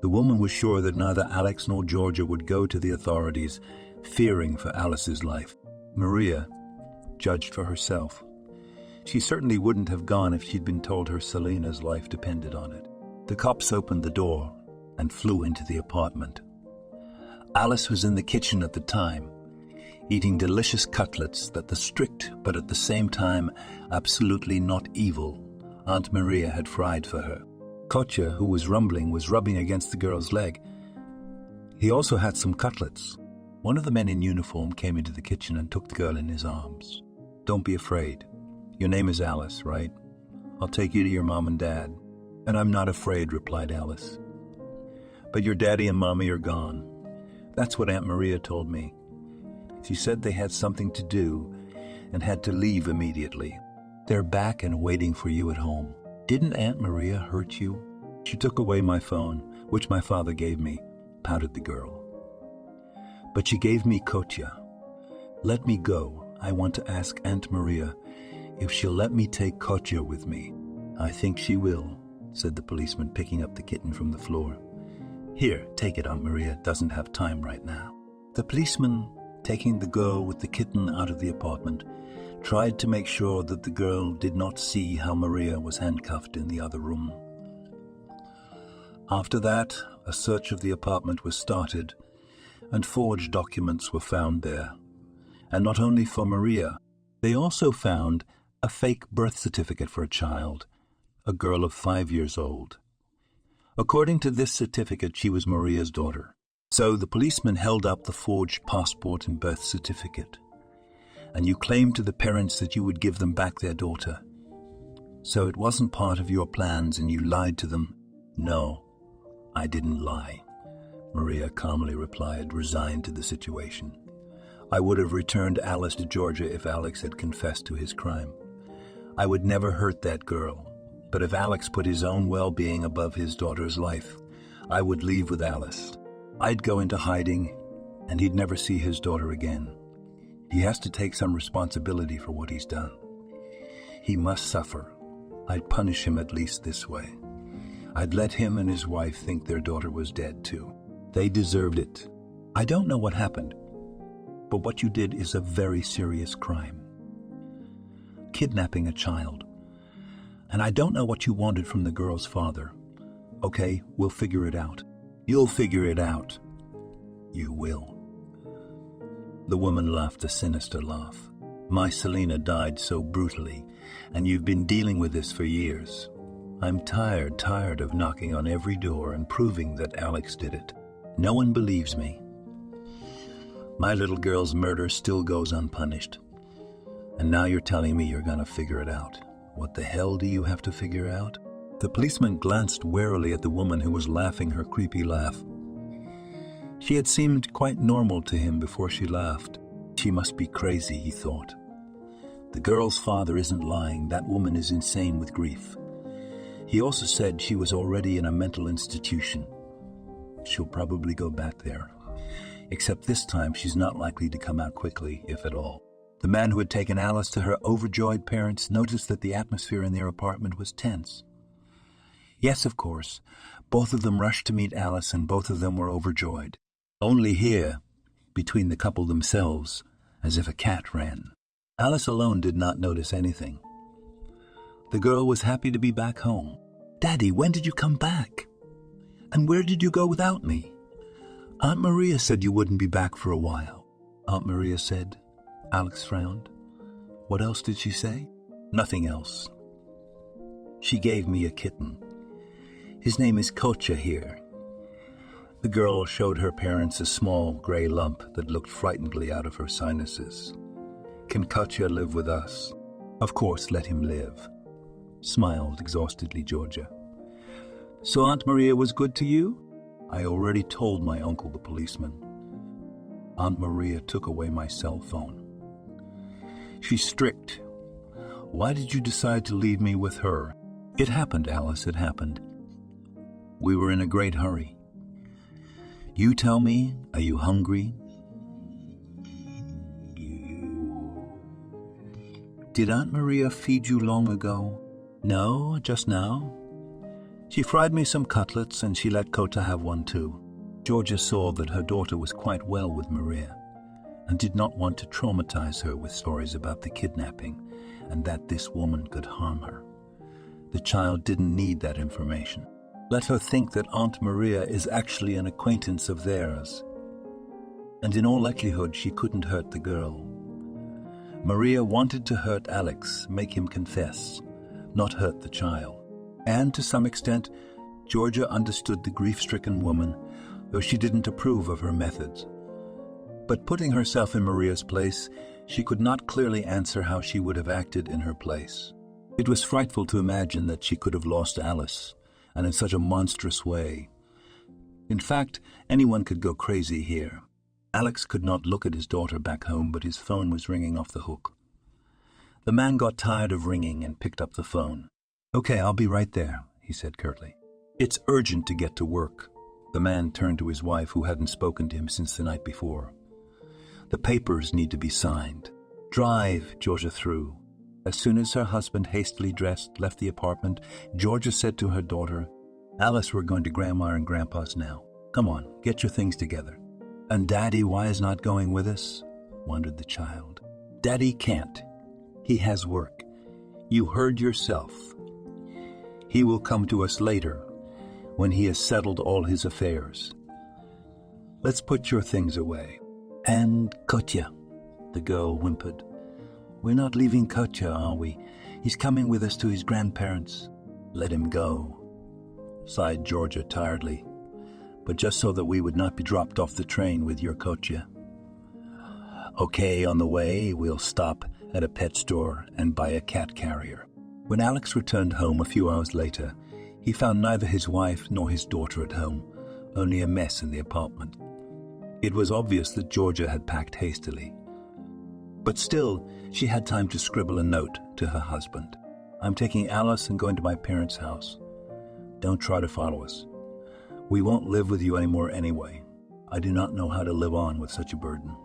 The woman was sure that neither Alex nor Georgia would go to the authorities, fearing for Alice's life. Maria judged for herself. She certainly wouldn't have gone if she'd been told her Selena's life depended on it. The cops opened the door and flew into the apartment. Alice was in the kitchen at the time, eating delicious cutlets that the strict but at the same time absolutely not evil Aunt Maria had fried for her. Kotya, who was rubbing against the girl's leg. He also had some cutlets. One of the men in uniform came into the kitchen and took the girl in his arms. Don't be afraid. Your name is Alice, right? I'll take you to your mom and dad. And I'm not afraid, replied Alice. But your daddy and mommy are gone. That's what Aunt Maria told me. She said they had something to do and had to leave immediately. They're back and waiting for you at home. Didn't Aunt Maria hurt you? She took away my phone, which my father gave me, pouted the girl. But she gave me Kotya. Let me go. I want to ask Aunt Maria if she'll let me take Kotya with me. I think she will, said the policeman, picking up the kitten from the floor. Here, take it, Aunt Maria doesn't have time right now. The policeman, taking the girl with the kitten out of the apartment, tried to make sure that the girl did not see how Maria was handcuffed in the other room. After that, a search of the apartment was started, and forged documents were found there. And not only for Maria, they also found a fake birth certificate for a child, a girl of 5 years old. According to this certificate, she was Maria's daughter. So the policeman held up the forged passport and birth certificate. And you claimed to the parents that you would give them back their daughter. So it wasn't part of your plans and you lied to them? No, I didn't lie, Maria calmly replied, resigned to the situation. I would have returned Alice to Georgia if Alex had confessed to his crime. I would never hurt that girl. But if Alex put his own well-being above his daughter's life, I would leave with Alice. I'd go into hiding, and he'd never see his daughter again. He has to take some responsibility for what he's done. He must suffer. I'd punish him at least this way. I'd let him and his wife think their daughter was dead too. They deserved it. I don't know what happened, but what you did is a very serious crime. Kidnapping a child. And I don't know what you wanted from the girl's father. Okay, we'll figure it out. You'll figure it out. You will. The woman laughed a sinister laugh. My Selena died so brutally, and you've been dealing with this for years. I'm tired of knocking on every door and proving that Alex did it. No one believes me. My little girl's murder still goes unpunished. And now you're telling me you're gonna figure it out. What the hell do you have to figure out? The policeman glanced warily at the woman who was laughing her creepy laugh. She had seemed quite normal to him before she laughed. She must be crazy, he thought. The girl's father isn't lying. That woman is insane with grief. He also said she was already in a mental institution. She'll probably go back there. Except this time she's not likely to come out quickly, if at all. The man who had taken Alice to her overjoyed parents noticed that the atmosphere in their apartment was tense. Yes, of course, both of them rushed to meet Alice and both of them were overjoyed. Only here, between the couple themselves, as if a cat ran. Alice alone did not notice anything. The girl was happy to be back home. Daddy, when did you come back? And where did you go without me? Aunt Maria said you wouldn't be back for a while. Aunt Maria said. Alex frowned. What else did she say? Nothing else. She gave me a kitten. His name is Kocha here. The girl showed her parents a small gray lump that looked frighteningly out of her sinuses. Can Kocha live with us? Of course, let him live. Smiled exhaustedly Georgia. So Aunt Maria was good to you? I already told my uncle the policeman. Aunt Maria took away my cell phone. She's strict. Why did you decide to leave me with her? It happened, Alice, it happened. We were in a great hurry. You tell me, are you hungry? Did Aunt Maria feed you long ago? No, just now. She fried me some cutlets and she let Kota have one too. Georgia saw that her daughter was quite well with Maria and did not want to traumatize her with stories about the kidnapping and that this woman could harm her. The child didn't need that information. Let her think that Aunt Maria is actually an acquaintance of theirs. And in all likelihood, she couldn't hurt the girl. Maria wanted to hurt Alex, make him confess, not hurt the child. And to some extent, Georgia understood the grief-stricken woman, though she didn't approve of her methods. But putting herself in Maria's place, she could not clearly answer how she would have acted in her place. It was frightful to imagine that she could have lost Alice, and in such a monstrous way. In fact, anyone could go crazy here. Alex could not look at his daughter back home, but his phone was ringing off the hook. The man got tired of ringing and picked up the phone. Okay, I'll be right there, he said curtly. It's urgent to get to work. The man turned to his wife, who hadn't spoken to him since the night before. The papers need to be signed. Drive, Georgia threw. As soon as her husband, hastily dressed, left the apartment, Georgia said to her daughter, Alice, we're going to Grandma and Grandpa's now. Come on, get your things together. And Daddy, why is not going with us? Wondered the child. Daddy can't. He has work. You heard yourself. He will come to us later, when he has settled all his affairs. Let's put your things away. And Kotya, the girl whimpered. We're not leaving Kotya, are we? He's coming with us to his grandparents. Let him go, sighed Georgia tiredly, but just so that we would not be dropped off the train with your Kotya. Okay, on the way, we'll stop at a pet store and buy a cat carrier. When Alex returned home a few hours later, he found neither his wife nor his daughter at home, only a mess in the apartment. It was obvious that Georgia had packed hastily. But still, she had time to scribble a note to her husband. I'm taking Alice and going to my parents' house. Don't try to follow us. We won't live with you anymore anyway. I do not know how to live on with such a burden.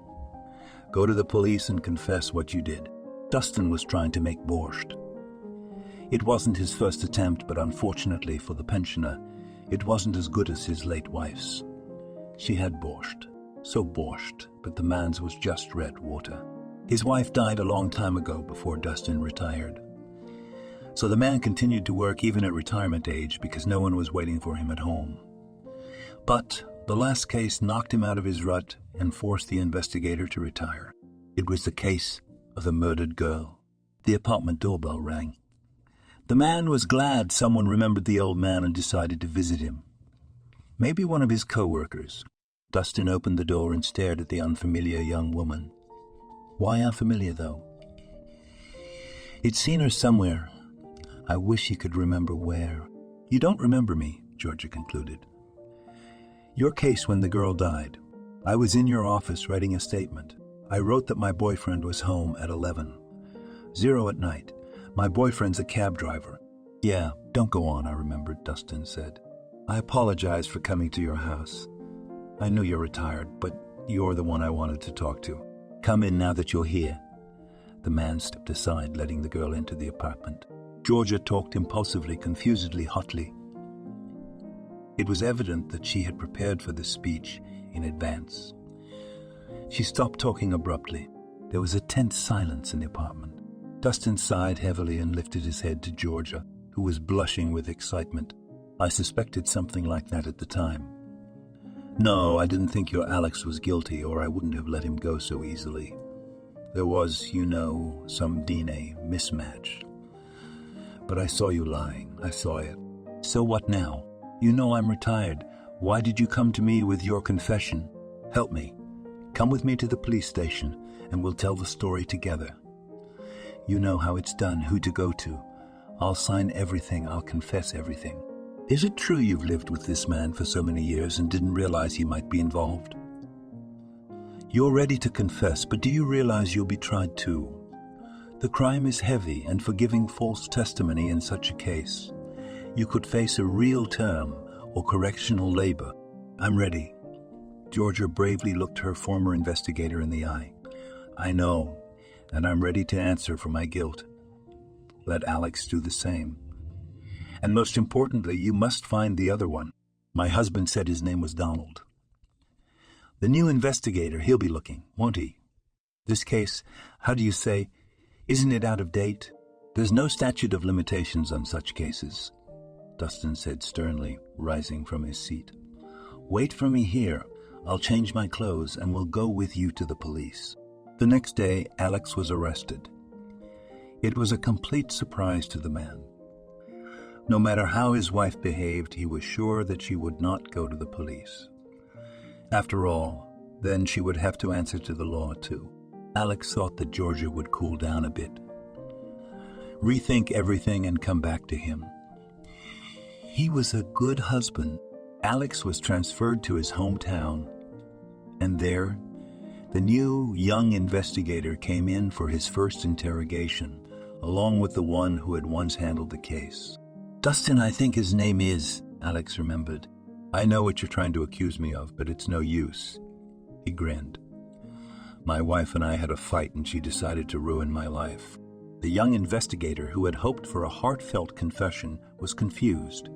Go to the police and confess what you did." Dustin was trying to make borscht. It wasn't his first attempt, but unfortunately for the pensioner, it wasn't as good as his late wife's. She had borscht, so borscht, but the man's was just red water. His wife died a long time ago before Dustin retired. So the man continued to work even at retirement age because no one was waiting for him at home. But the last case knocked him out of his rut and forced the investigator to retire. It was the case of the murdered girl. The apartment doorbell rang. The man was glad someone remembered the old man and decided to visit him. Maybe one of his co-workers. Dustin opened the door and stared at the unfamiliar young woman. Why unfamiliar, though? He'd seen her somewhere. I wish he could remember where. You don't remember me, Georgia concluded. Your case when the girl died. I was in your office writing a statement. I wrote that my boyfriend was home at 11:00 at night. My boyfriend's a cab driver. Yeah, don't go on, I remembered, Dustin said. I apologize for coming to your house. I knew you're retired, but you're the one I wanted to talk to. Come in now that you're here. The man stepped aside, letting the girl into the apartment. Georgia talked impulsively, confusedly, hotly. It was evident that she had prepared for this speech in advance. She stopped talking abruptly. There was a tense silence in the apartment. Dustin sighed heavily and lifted his head to Georgia, who was blushing with excitement. I suspected something like that at the time. No, I didn't think your Alex was guilty, or I wouldn't have let him go so easily. There was, some DNA mismatch. But I saw you lying. I saw it. So what now? You know I'm retired. Why did you come to me with your confession? Help me. Come with me to the police station, and we'll tell the story together. You know how it's done, who to go to. I'll sign everything. I'll confess everything. Is it true you've lived with this man for so many years and didn't realize he might be involved? You're ready to confess, but do you realize you'll be tried too? The crime is heavy, and for giving false testimony in such a case, you could face a real term or correctional labor. I'm ready. Georgia bravely looked her former investigator in the eye. I know, and I'm ready to answer for my guilt. Let Alex do the same. And most importantly, you must find the other one. My husband said his name was Donald. The new investigator, he'll be looking, won't he? This case, how do you say, isn't it out of date? There's no statute of limitations on such cases, Dustin said sternly, rising from his seat. Wait for me here. I'll change my clothes and we'll go with you to the police. The next day, Alex was arrested. It was a complete surprise to the man. No matter how his wife behaved, he was sure that she would not go to the police. After all, then she would have to answer to the law too. Alex thought that Georgia would cool down a bit, rethink everything and come back to him. He was a good husband. Alex was transferred to his hometown, and there, the new young investigator came in for his first interrogation, along with the one who had once handled the case. Dustin, I think his name is, Alex remembered. I know what you're trying to accuse me of, but it's no use. He grinned. My wife and I had a fight and she decided to ruin my life. The young investigator, who had hoped for a heartfelt confession, was confused.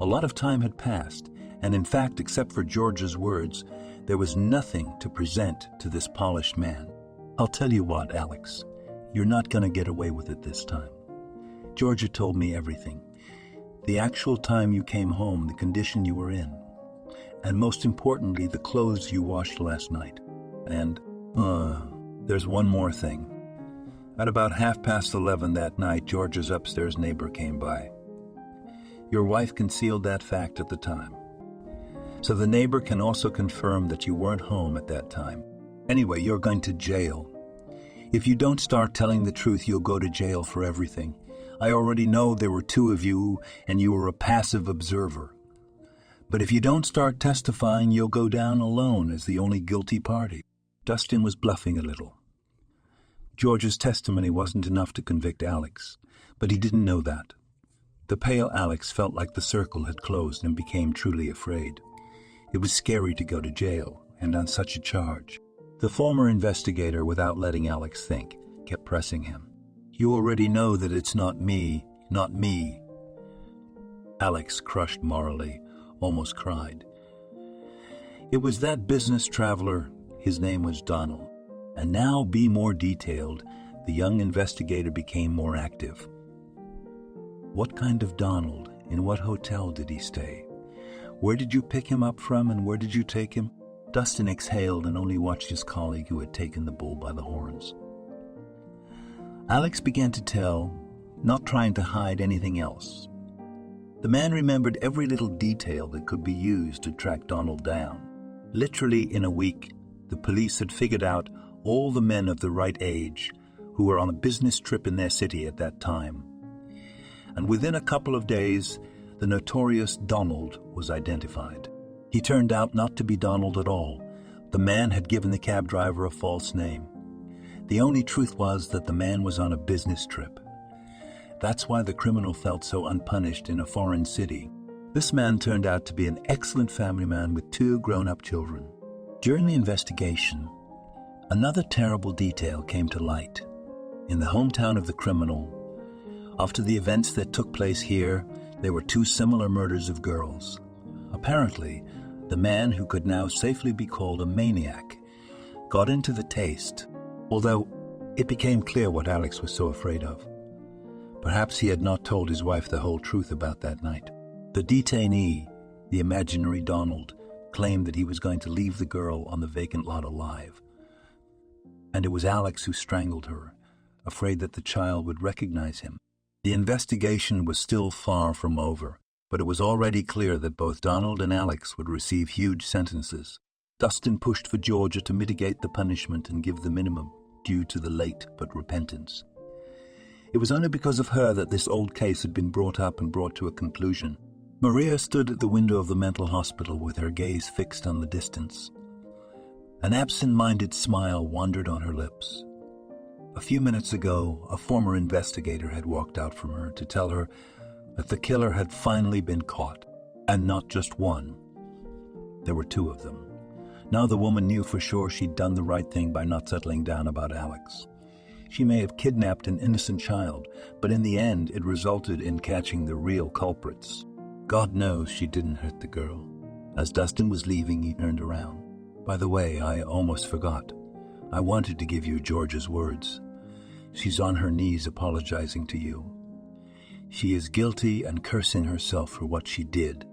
A lot of time had passed, and in fact, except for George's words, there was nothing to present to this polished man. I'll tell you what, Alex, you're not going to get away with it this time. Georgia told me everything. The actual time you came home, the condition you were in, and most importantly, the clothes you washed last night. And, there's one more thing. At about 11:30 that night, Georgia's upstairs neighbor came by. Your wife concealed that fact at the time. So the neighbor can also confirm that you weren't home at that time. Anyway, you're going to jail. If you don't start telling the truth, you'll go to jail for everything. I already know there were two of you, and you were a passive observer. But if you don't start testifying, you'll go down alone as the only guilty party. Dustin was bluffing a little. George's testimony wasn't enough to convict Alex, But he didn't know that. The pale Alex felt like the circle had closed and became truly afraid. It was scary to go to jail, and on such a charge. The former investigator, without letting Alex think, kept pressing him. You already know that it's not me, not me. Alex, crushed morally, almost cried. It was that business traveler. His name was Donald. And now, be more detailed, the young investigator became more active. What kind of Donald? In what hotel did he stay? Where did you pick him up from, and where did you take him? Dustin exhaled and only watched his colleague who had taken the bull by the horns. Alex began to tell, not trying to hide anything else. The man remembered every little detail that could be used to track Donald down. Literally in a week, the police had figured out all the men of the right age who were on a business trip in their city at that time. And within a couple of days, the notorious Donald was identified. He turned out not to be Donald at all. The man had given the cab driver a false name. The only truth was that the man was on a business trip. That's why the criminal felt so unpunished in a foreign city. This man turned out to be an excellent family man with 2 grown-up children. During the investigation, another terrible detail came to light. In the hometown of the criminal, after the events that took place here, there were 2 similar murders of girls. Apparently, the man who could now safely be called a maniac got into the taste, although it became clear what Alex was so afraid of. Perhaps he had not told his wife the whole truth about that night. The detainee, the imaginary Donald, claimed that he was going to leave the girl on the vacant lot alive. And it was Alex who strangled her, afraid that the child would recognize him. The investigation was still far from over, but it was already clear that both Donald and Alex would receive huge sentences. Dustin pushed for Georgia to mitigate the punishment and give the minimum due to the late but repentance. It was only because of her that this old case had been brought up and brought to a conclusion. Maria stood at the window of the mental hospital with her gaze fixed on the distance. An absent-minded smile wandered on her lips. A few minutes ago, a former investigator had walked out from her to tell her that the killer had finally been caught, and not just one. There were 2 of them. Now the woman knew for sure she'd done the right thing by not settling down about Alex. She may have kidnapped an innocent child, but in the end it resulted in catching the real culprits. God knows she didn't hurt the girl. As Dustin was leaving, he turned around. By the way, I almost forgot. I wanted to give you Georgia's words. She's on her knees apologizing to you. She is guilty and cursing herself for what she did.